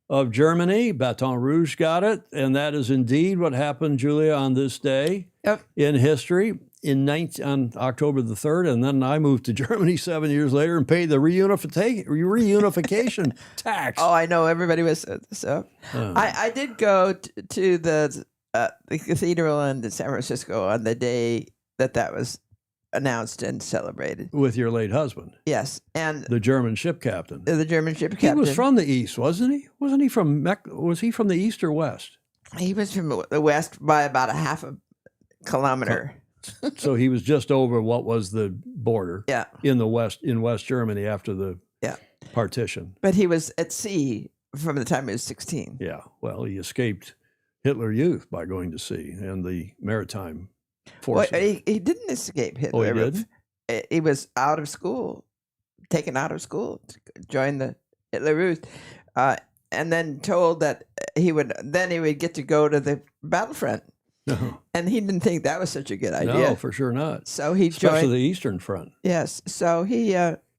of Germany, Baton Rouge got it, and that is indeed what happened, Julia, on this day in history on October the 3rd, and then I moved to Germany 7 years later and paid the reunification tax. Oh, I know. Everybody was so. I did go to the cathedral in San Francisco on the day that was announced and celebrated. With your late husband. Yes, and the German ship captain. The German ship captain. He was from the East, wasn't he? Wasn't he from Was he from the East or West? He was from the West by about a half a kilometer. So he was just over what was the border in West Germany after the partition. But he was at sea from the time he was 16. Yeah, well, he escaped Hitler Youth by going to sea and the maritime forces. Well, he didn't escape Hitler. Oh, he did? He was out of school, taken out of school to join the Hitler Youth, and then told that he would get to go to the battlefront. No. And he didn't think that was such a good idea. No, for sure not. So he Especially joined the Eastern Front. Yes. So he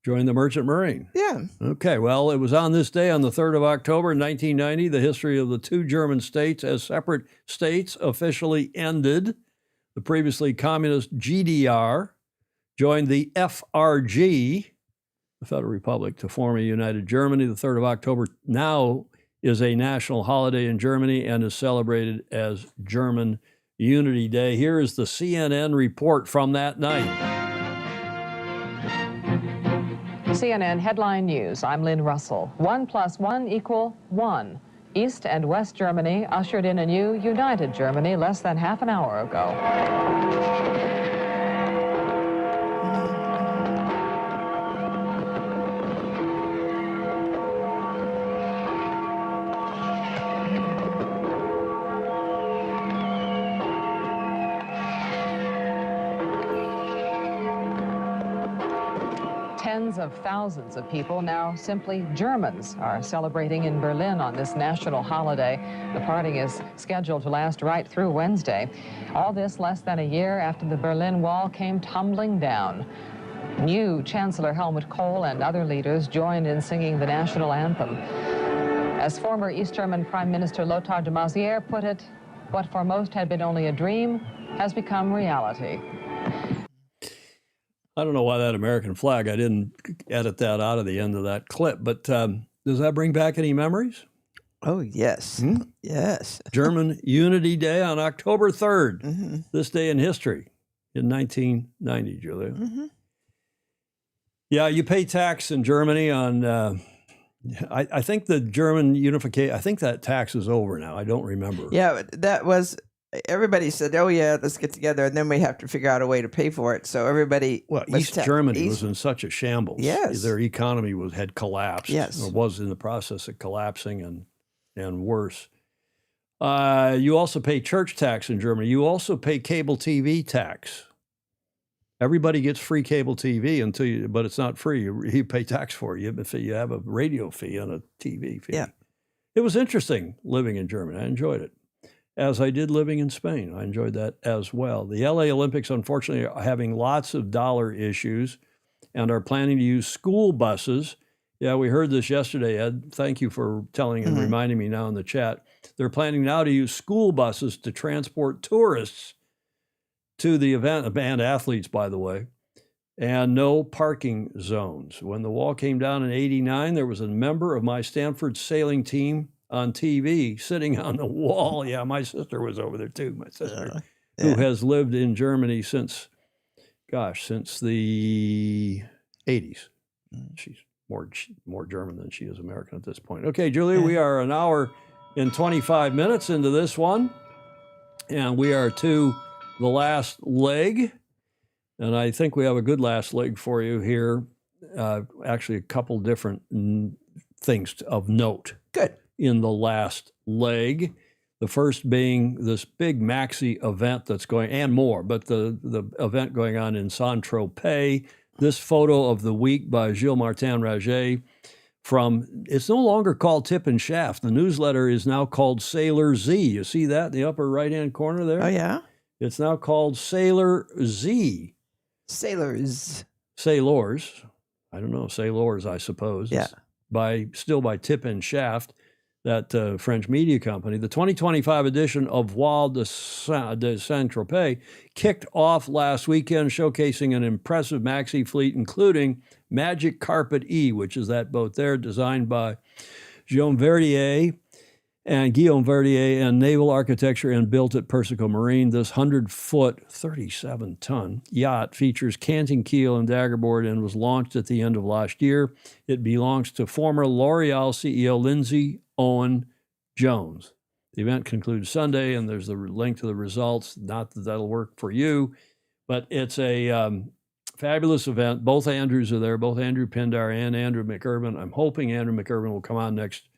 joined the Merchant Marine. Yeah. Okay. Well, it was on this day, on the 3rd of October, 1990, the history of the two German states as separate states officially ended. The previously communist GDR joined the FRG, the Federal Republic, to form a united Germany. The 3rd of October now is a national holiday in Germany and is celebrated as German Unity Day. Here is the CNN report from that night. CNN headline news. I'm Lynn Russell. 1 + 1 = 1. East and West Germany ushered in a new united Germany less than half an hour ago. Tens of thousands of people, now simply Germans, are celebrating in Berlin on this national holiday. The party is scheduled to last right through Wednesday. All this less than a year after the Berlin Wall came tumbling down. New Chancellor Helmut Kohl and other leaders joined in singing the national anthem. As former East German Prime Minister Lothar de Maizière put it, what for most had been only a dream has become reality. I don't know why that American flag, I didn't edit that out of the end of that clip, but does that bring back any memories? Oh, yes. Yes. German Unity Day on October 3rd, this day in history in 1990, Julia. Yeah, you pay tax in Germany on, I think the German unification, I think that tax is over now. I don't remember. Yeah, that was, everybody said, oh, yeah, let's get together, and then we have to figure out a way to pay for it. So everybody... Well, East Germany was in such a shambles. Yes. Their economy had collapsed. Yes. Or was in the process of collapsing and worse. You also pay church tax in Germany. You also pay cable TV tax. Everybody gets free cable TV but it's not free. You pay tax for it. You have a radio fee and a TV fee. Yeah. It was interesting living in Germany. I enjoyed it. as I did living in Spain. I enjoyed that as well. The LA Olympics, unfortunately, are having lots of dollar issues and are planning to use school buses. Yeah, we heard this yesterday, Ed. Thank you for telling and reminding me now in the chat. They're planning now to use school buses to transport tourists to the event, and athletes, by the way, and no parking zones. When the wall came down in '89, there was a member of my Stanford sailing team on TV sitting on the wall. Yeah, my sister was over there too, my sister, who has lived in Germany since the 80s. She's more German than she is American at this point. Okay, Julia, we are an hour and 25 minutes into this one, and we are to the last leg, and I think we have a good last leg for you here. Actually, a couple different things of note. Good. In the last leg. The first being this big maxi event that's going, and more, but the event going on in Saint-Tropez. This photo of the week by Gilles Martin Raget it's no longer called Tip and Shaft. The newsletter is now called Sailor Z. You see that in the upper right-hand corner there? Oh, yeah? It's now called Sailor Z. Sailors. Sailors. I don't know, Sailors, I suppose. Yeah. Still by Tip and Shaft, that French media company. The 2025 edition of Voile de Saint-Tropez kicked off last weekend, showcasing an impressive maxi fleet, including Magic Carpet E, which is that boat there, designed by Guillaume Verdier and Naval Architecture and built at Persico Marine. This 100-foot, 37-ton yacht features canting keel and daggerboard and was launched at the end of last year. It belongs to former L'Oreal CEO Lindsay Owen Jones. The event concludes Sunday, and there's the link to the results. Not that that'll work for you, but it's a fabulous event. Both Andrews are there, both Andrew Pindar and Andrew McIrvin. I'm hoping Andrew McIrvin will come on next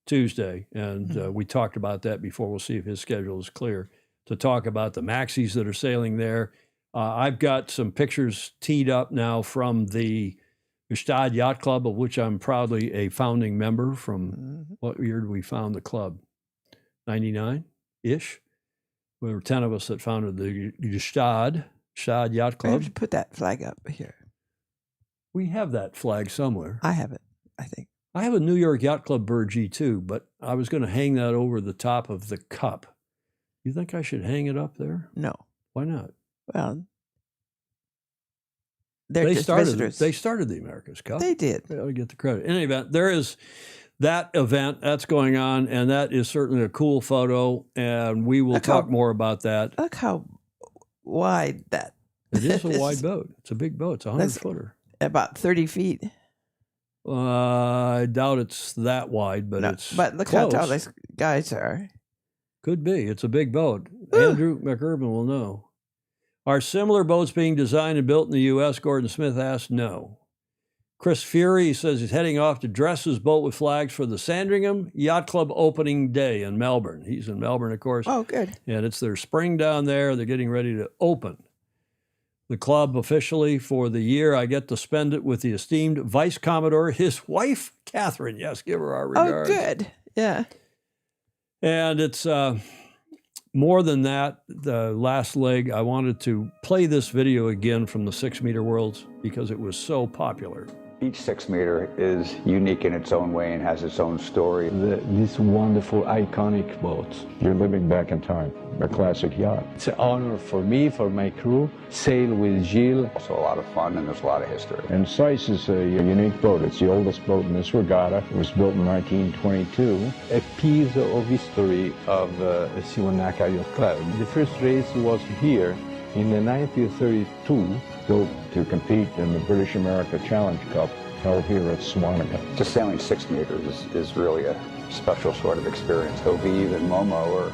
Tuesday, and we talked about that before. We'll see if his schedule is clear to talk about the maxis that are sailing there. I've got some pictures teed up now from the Gstaad Yacht Club, of which I'm proudly a founding member. From what year did we found the club? 99-ish. We were 10 of us that founded the Gstaad Yacht We have Club. to put that flag up here. We have that flag somewhere. I have it, I think. I have a New York Yacht Club Burgee too, but I was going to hang that over the top of the cup. You think I should hang it up there? No. Why not? Well, they started the America's Cup. They did. They ought to get the credit. In any event, there is that event that's going on, and that is certainly a cool photo, and we will talk more about that. Look how wide that It is a wide boat. It's a big boat. It's a 100-footer. About 30 feet. I doubt it's that wide, but it's But look close. how tall these guys are. Could be. It's a big boat. Andrew McIrvin will know. Are similar boats being designed and built in the U.S.? Gordon Smith asked, no. Chris Fury says he's heading off to dress his boat with flags for the Sandringham Yacht Club opening day in Melbourne. He's in Melbourne, of course. Oh, good. And it's their spring down there. They're getting ready to open the club officially for the year. I get to spend it with the esteemed Vice Commodore, his wife, Catherine. Yes, give her our regards. Oh, good. Yeah. And it's more than that. The last leg, I wanted to play this video again from the 6-meter Worlds because it was so popular. Each 6-meter is unique in its own way and has its own story. These wonderful, iconic boats. You're living back in time, a classic yacht. It's an honor for me, for my crew, sail with Gilles. Also a lot of fun, and there's a lot of history. And Seiss is a unique boat. It's the oldest boat in this regatta. It was built in 1922. A piece of history of the Siwanaka Yacht Club. The first race was here in the 1932. Built to compete in the British America Challenge Cup held here at Swanica. Just sailing 6 meters is really a special sort of experience. OV and Momo are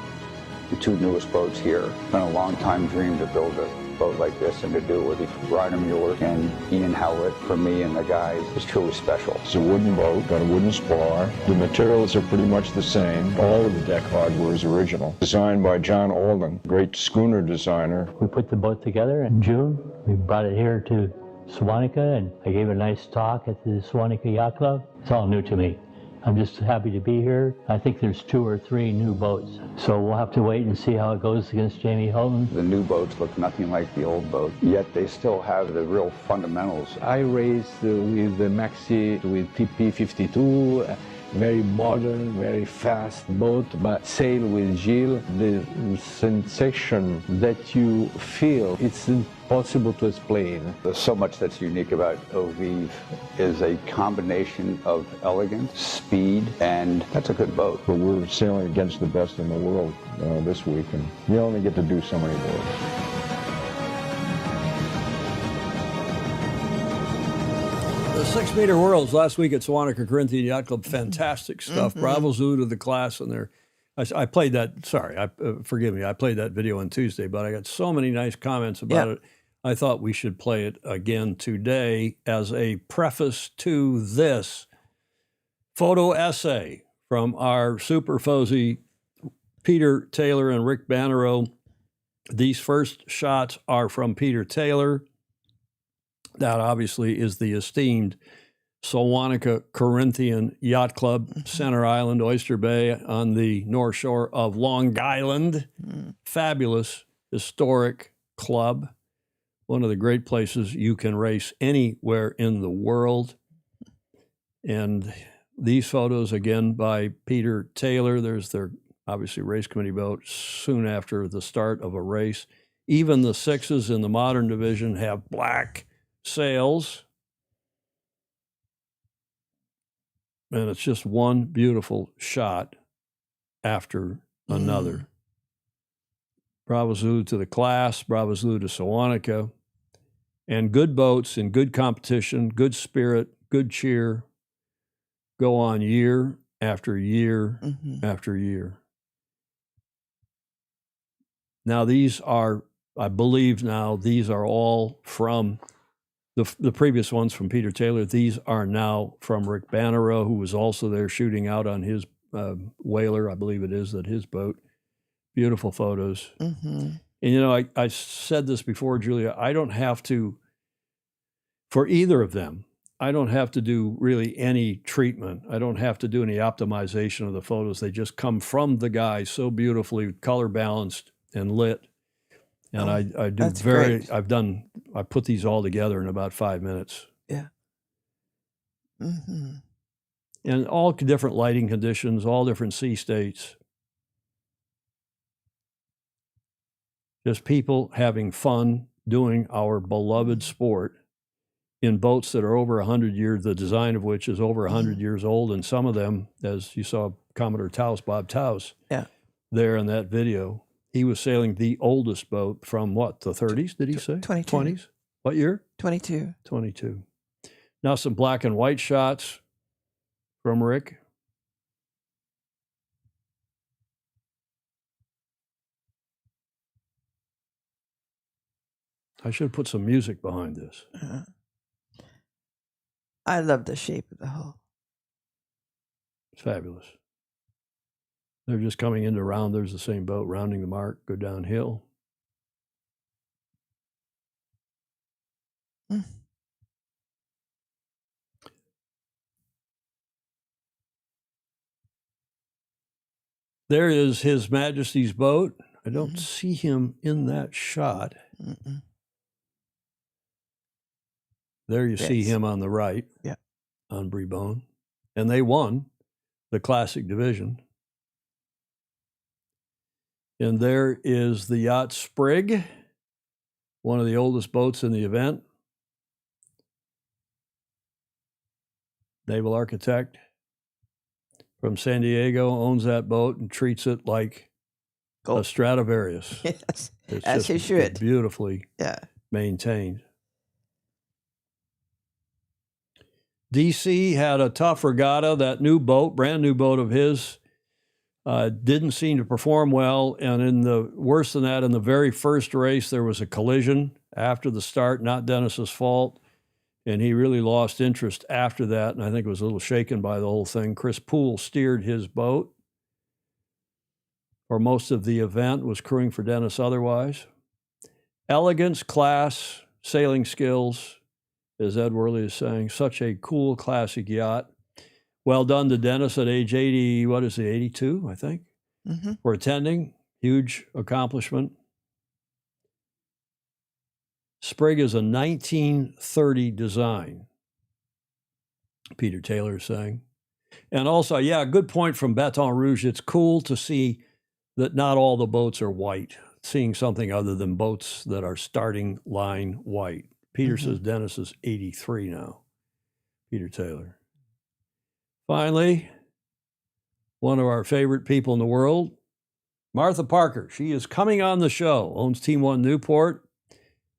the two newest boats here. It's been a long time dream to build a boat like this and to do it with Ryder Mueller and Ian Howlett. For me and the guys, is truly special. It's a wooden boat, got a wooden spar. The materials are pretty much the same. All of the deck hardware is original. Designed by John Alden, great schooner designer. We put the boat together in June. We brought it here to Swanica, and I gave a nice talk at the Swanica Yacht Club. It's all new to me. I'm just happy to be here. I think there's 2 or 3 new boats. So we'll have to wait and see how it goes against Jamie Houghton. The new boats look nothing like the old boat, yet they still have the real fundamentals. I raced with the Maxi with TP52, very modern, very fast boat, but sail with Gilles, the sensation that you feel, it's impossible to explain. There's so much that's unique about Ovive is a combination of elegance, speed, and that's a good boat. But we're sailing against the best in the world this week, and you only get to do so many boats. The 6-meter worlds last week at Sewanaka Corinthian Yacht Club, fantastic stuff. Bravo Zoo to the class, and I played that. Sorry, forgive me. I played that video on Tuesday, but I got so many nice comments about it. I thought we should play it again today as a preface to this photo essay from our super Fozy, Peter Taylor and Rick Bannerow. These first shots are from Peter Taylor. That obviously is the esteemed Sewanaka Corinthian Yacht Club, Center Island, Oyster Bay, on the North Shore of Long Island. Fabulous, historic club. One of the great places you can race anywhere in the world. And these photos, again, by Peter Taylor. There's their, obviously, race committee boat soon after the start of a race. Even the 6s in the modern division have black sails, and it's just one beautiful shot after another. Bravo Zulu to the class, Bravo Zulu to Sewanaka, and good boats in good competition, good spirit, good cheer, go on year after year after year. Now these are, I believe now, these are all from the previous ones from Peter Taylor. These are now from Rick Bannerow, who was also there shooting out on his whaler, I believe it is, that his boat. Beautiful photos. And, you know, I said this before, Julia, I don't have to, for either of them, I don't have to do really any treatment. I don't have to do any optimization of the photos. They just come from the guy so beautifully color balanced and lit. And I do great. I put these all together in about 5 minutes. Yeah. And all different lighting conditions, all different sea states. Just people having fun doing our beloved sport in boats that are over 100 years, the design of which is over 100 years old. And some of them, as you saw Commodore Taus, Bob Taus, there in that video, he was sailing the oldest boat from what, the 30s, did he say? 22. 20s? What year? 22. 22. Now some black and white shots from Rick. I should put some music behind this. I love the shape of the hull. It's fabulous. They're just coming into round. There's the same boat, rounding the mark, go downhill. There is His Majesty's boat. I don't see him in that shot. There you see him on the right, on Bribon. And they won the Classic Division. And there is the yacht Sprig, one of the oldest boats in the event. Naval architect from San Diego owns that boat and treats it like a Stradivarius. Yes, it's as he should. Beautifully maintained. DC had a tough regatta. That new boat, brand new boat of his, didn't seem to perform well. And in the worse than that, in the very first race, there was a collision after the start, not Dennis's fault. And he really lost interest after that. And I think was a little shaken by the whole thing. Chris Poole steered his boat for most of the event, was crewing for Dennis otherwise. Elegance, class, sailing skills, as Ed Worley is saying, such a cool classic yacht. Well done to Dennis at age 80, what is he, 82, I think, for attending. Huge accomplishment. Sprig is a 1930 design, Peter Taylor is saying. And also, yeah, good point from Baton Rouge. It's cool to see that not all the boats are white, seeing something other than boats that are starting line white. Peter says Dennis is 83 now, Peter Taylor. Finally, one of our favorite people in the world, Martha Parker. She is coming on the show, owns Team One Newport,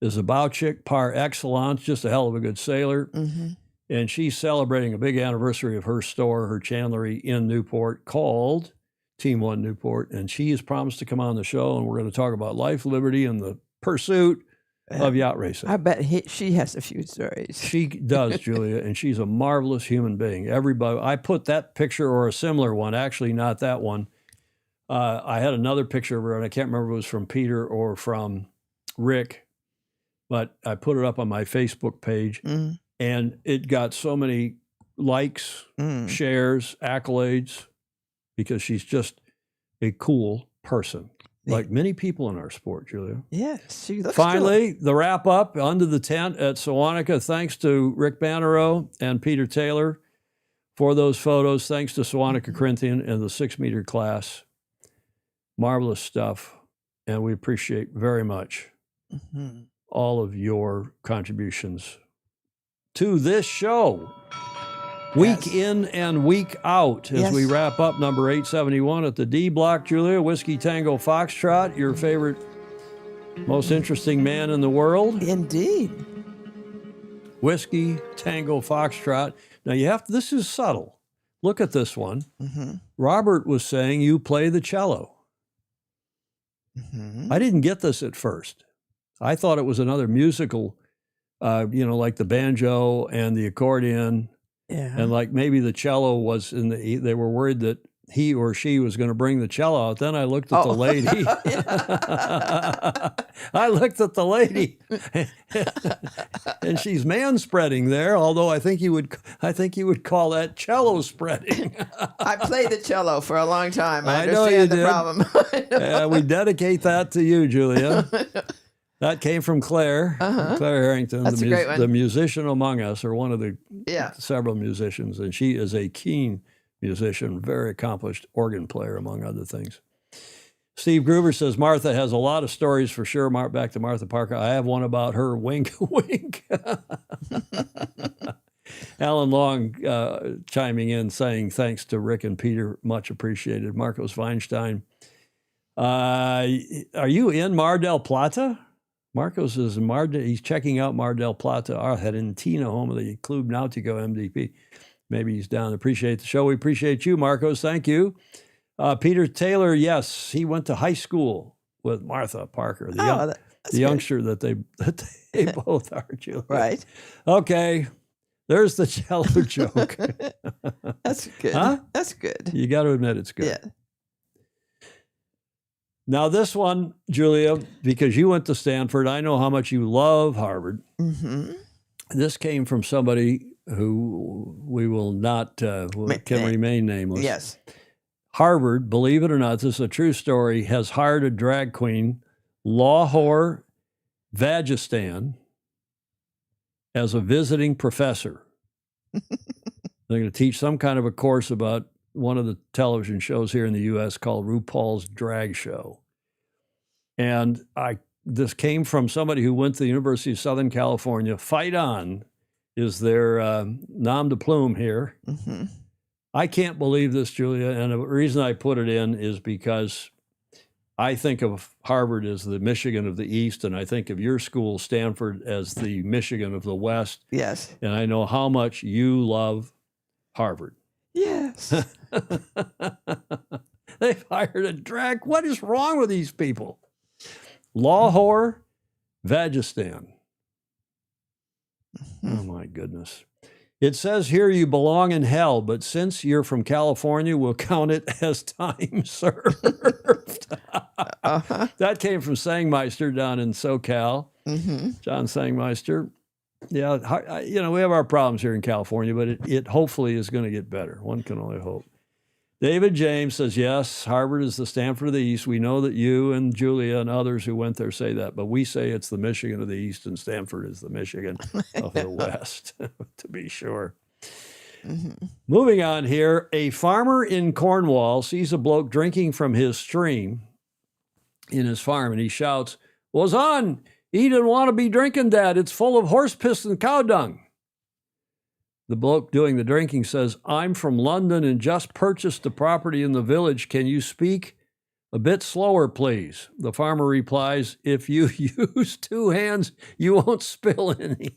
is a bow chick par excellence, just a hell of a good sailor. And she's celebrating a big anniversary of her store, her chandlery in Newport, called Team One Newport. And she has promised to come on the show, and we're going to talk about life, liberty, and the pursuit of yacht racing. I bet she has a few stories. She does, Julia, and she's a marvelous human being. Everybody, I put that picture or a similar one, actually not that one. I had another picture of her, and I can't remember if it was from Peter or from Rick, but I put it up on my Facebook page. And it got so many likes, shares, accolades, because she's just a cool person, like many people in our sport, Julia. Yes, she looks Finally, the wrap up under the tent at Sewanaka. Thanks to Rick Bannerow and Peter Taylor for those photos. Thanks to Sewanaka Corinthian and the 6-meter class. Marvelous stuff. And we appreciate very much all of your contributions to this show, week in and week out, as we wrap up number 871 at the D Block. Julia, Whiskey Tango Foxtrot, your favorite, most interesting man in the world. Indeed. Whiskey Tango Foxtrot. Now you have to, this is subtle. Look at this one. Robert was saying you play the cello. I didn't get this at first. I thought it was another musical, like the banjo and the accordion, and like maybe the cello was they were worried that he or she was going to bring the cello out. Then I looked at the lady. I looked at the lady, and she's man-spreading there. Although I think you would call that cello spreading. I played the cello for a long time. I know you understand the did. problem. We dedicate that to you, Julia. That came from Claire, Claire Harrington, That's a great one. the musician among us, or one of the several musicians. And she is a keen musician, very accomplished organ player, among other things. Steve Gruber says, Martha has a lot of stories for sure. Back to Martha Parker. I have one about her. Wink, wink. Alan Long chiming in, saying thanks to Rick and Peter. Much appreciated. Marcos Weinstein. Are you in Mar del Plata? Marcos is in he's checking out Mar del Plata, Argentina, home of the Club Nautico MDP. Maybe he's down. Appreciate the show. We appreciate you, Marcos. Thank you. Peter Taylor, yes, he went to high school with Martha Parker, the youngster that they both are, Julia. Right. Okay, there's the cello joke. That's good. Huh? That's good. You got to admit it's good. Yeah. Now this one, Julia, because you went to Stanford, I know how much you love Harvard. This came from somebody who we will not, can remain nameless. Yes. Harvard, believe it or not, this is a true story, has hired a drag queen, Lahore Vagistan, as a visiting professor. They're going to teach some kind of a course about one of the television shows here in the U.S. called RuPaul's Drag Show. And this came from somebody who went to the University of Southern California. Fight On is their nom de plume here. I can't believe this, Julia, and the reason I put it in is because I think of Harvard as the Michigan of the East, and I think of your school, Stanford, as the Michigan of the West. Yes. And I know how much you love Harvard. Yes. They've hired a drag. What is wrong with these people? Lahore Vagistan. Oh, my goodness. It says here you belong in hell, but since you're from California, we'll count it as time served. That came from Sangmeister down in SoCal. John Sangmeister. Yeah, we have our problems here in California, but it hopefully is going to get better. One can only hope. David James says, yes, Harvard is the Stanford of the East. We know that you and Julia and others who went there say that, but we say it's the Michigan of the East and Stanford is the Michigan of the West, to be sure. Mm-hmm. Moving on here, a farmer in Cornwall sees a bloke drinking from his stream in his farm, and he shouts, "Was on! He didn't want to be drinking that. It's full of horse piss and cow dung." The bloke doing the drinking says, "I'm from London and just purchased a property in the village. Can you speak a bit slower, please?" The farmer replies, "If you use two hands, you won't spill any."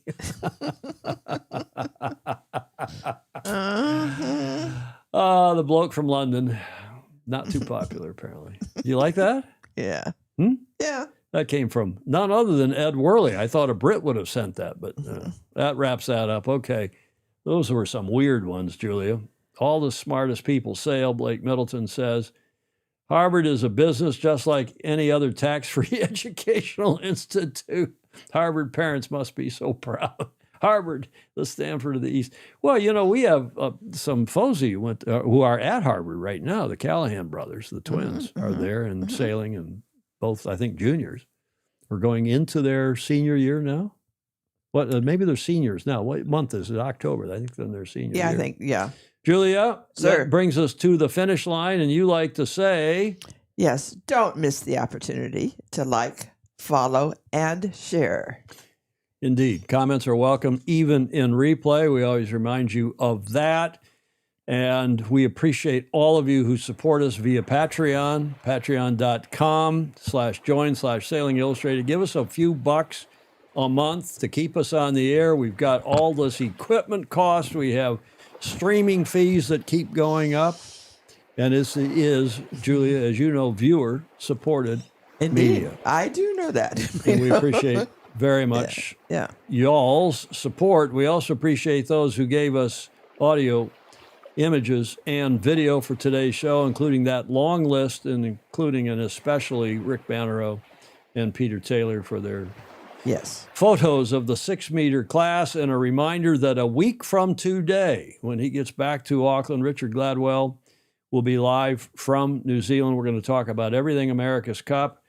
The bloke from London, not too popular, apparently. You like that? Yeah. Yeah. That came from none other than Ed Worley. I thought a Brit would have sent that, but that wraps that up. Okay. Those were some weird ones, Julia. All the smartest people sail, Blake Middleton says. Harvard is a business just like any other tax-free educational institute. Harvard parents must be so proud. Harvard, the Stanford of the East. Well, we have some folks who are at Harvard right now. The Callahan brothers, the twins, are there and sailing, and both, I think, juniors. Are going into their senior year now. What? Maybe they're seniors now. What month is it? October. I think then they're senior year. I think, yeah. Julia, Sir. That brings us to the finish line, and you like to say... Yes, don't miss the opportunity to like, follow, and share. Indeed. Comments are welcome, even in replay. We always remind you of that. And we appreciate all of you who support us via Patreon, patreon.com/join/Sailing Illustrated. Give us a few bucks a month to keep us on the air. We've got all this equipment cost. We have streaming fees that keep going up. And this is, Julia, as you know, viewer-supported media. I do know that. And we appreciate very much y'all's support. We also appreciate those who gave us audio, images, and video for today's show, including that long list, and including and especially Rick Bannerow and Peter Taylor for their photos of the 6-meter class. And a reminder that a week from today, when he gets back to Auckland, Richard Gladwell will be live from New Zealand. We're going to talk about everything America's Cup.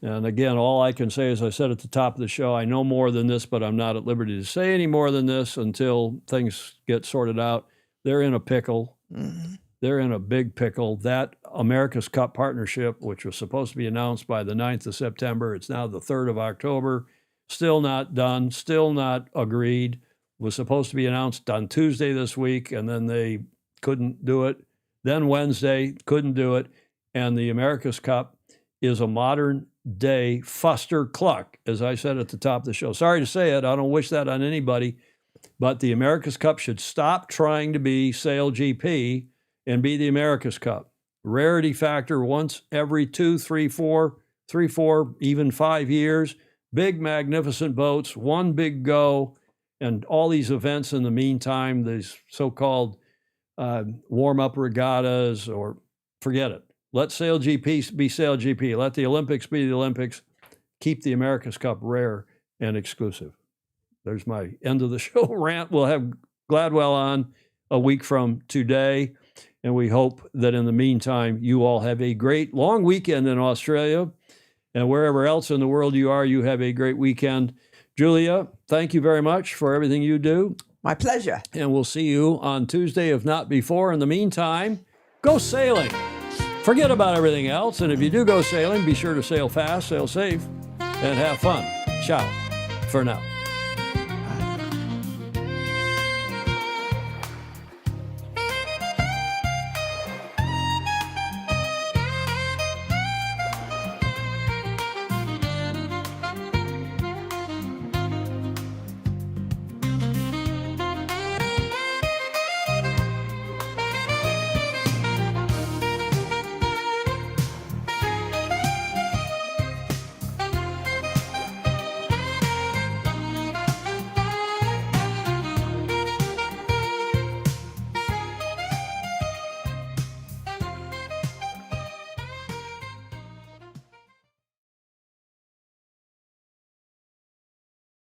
And again, all I can say, as I said at the top of the show, I know more than this, but I'm not at liberty to say any more than this until things get sorted out. They're in a pickle. Mm-hmm. They're in a big pickle. That America's Cup partnership, which was supposed to be announced by the 9th of September, it's now the 3rd of October, still not done, still not agreed, was supposed to be announced on Tuesday this week, and then they couldn't do it. Then Wednesday, couldn't do it. And the America's Cup is a modern day fuster cluck, as I said at the top of the show. Sorry to say it, I don't wish that on anybody, but the America's Cup should stop trying to be Sail GP and be the America's Cup. Rarity factor once every 2, 3, 4, even 5 years. Big, magnificent boats, one big go, and all these events in the meantime, these so-called warm-up regattas, or forget it. Let Sail GP be Sail GP. Let the Olympics be the Olympics. Keep the America's Cup rare and exclusive. There's my end of the show rant. We'll have Gladwell on a week from today, and we hope that in the meantime, you all have a great long weekend in Australia, and wherever else in the world you are, you have a great weekend. Julia, thank you very much for everything you do. My pleasure. And we'll see you on Tuesday, if not before. In the meantime, go sailing. Forget about everything else. And if you do go sailing, be sure to sail fast, sail safe, and have fun. Ciao for now.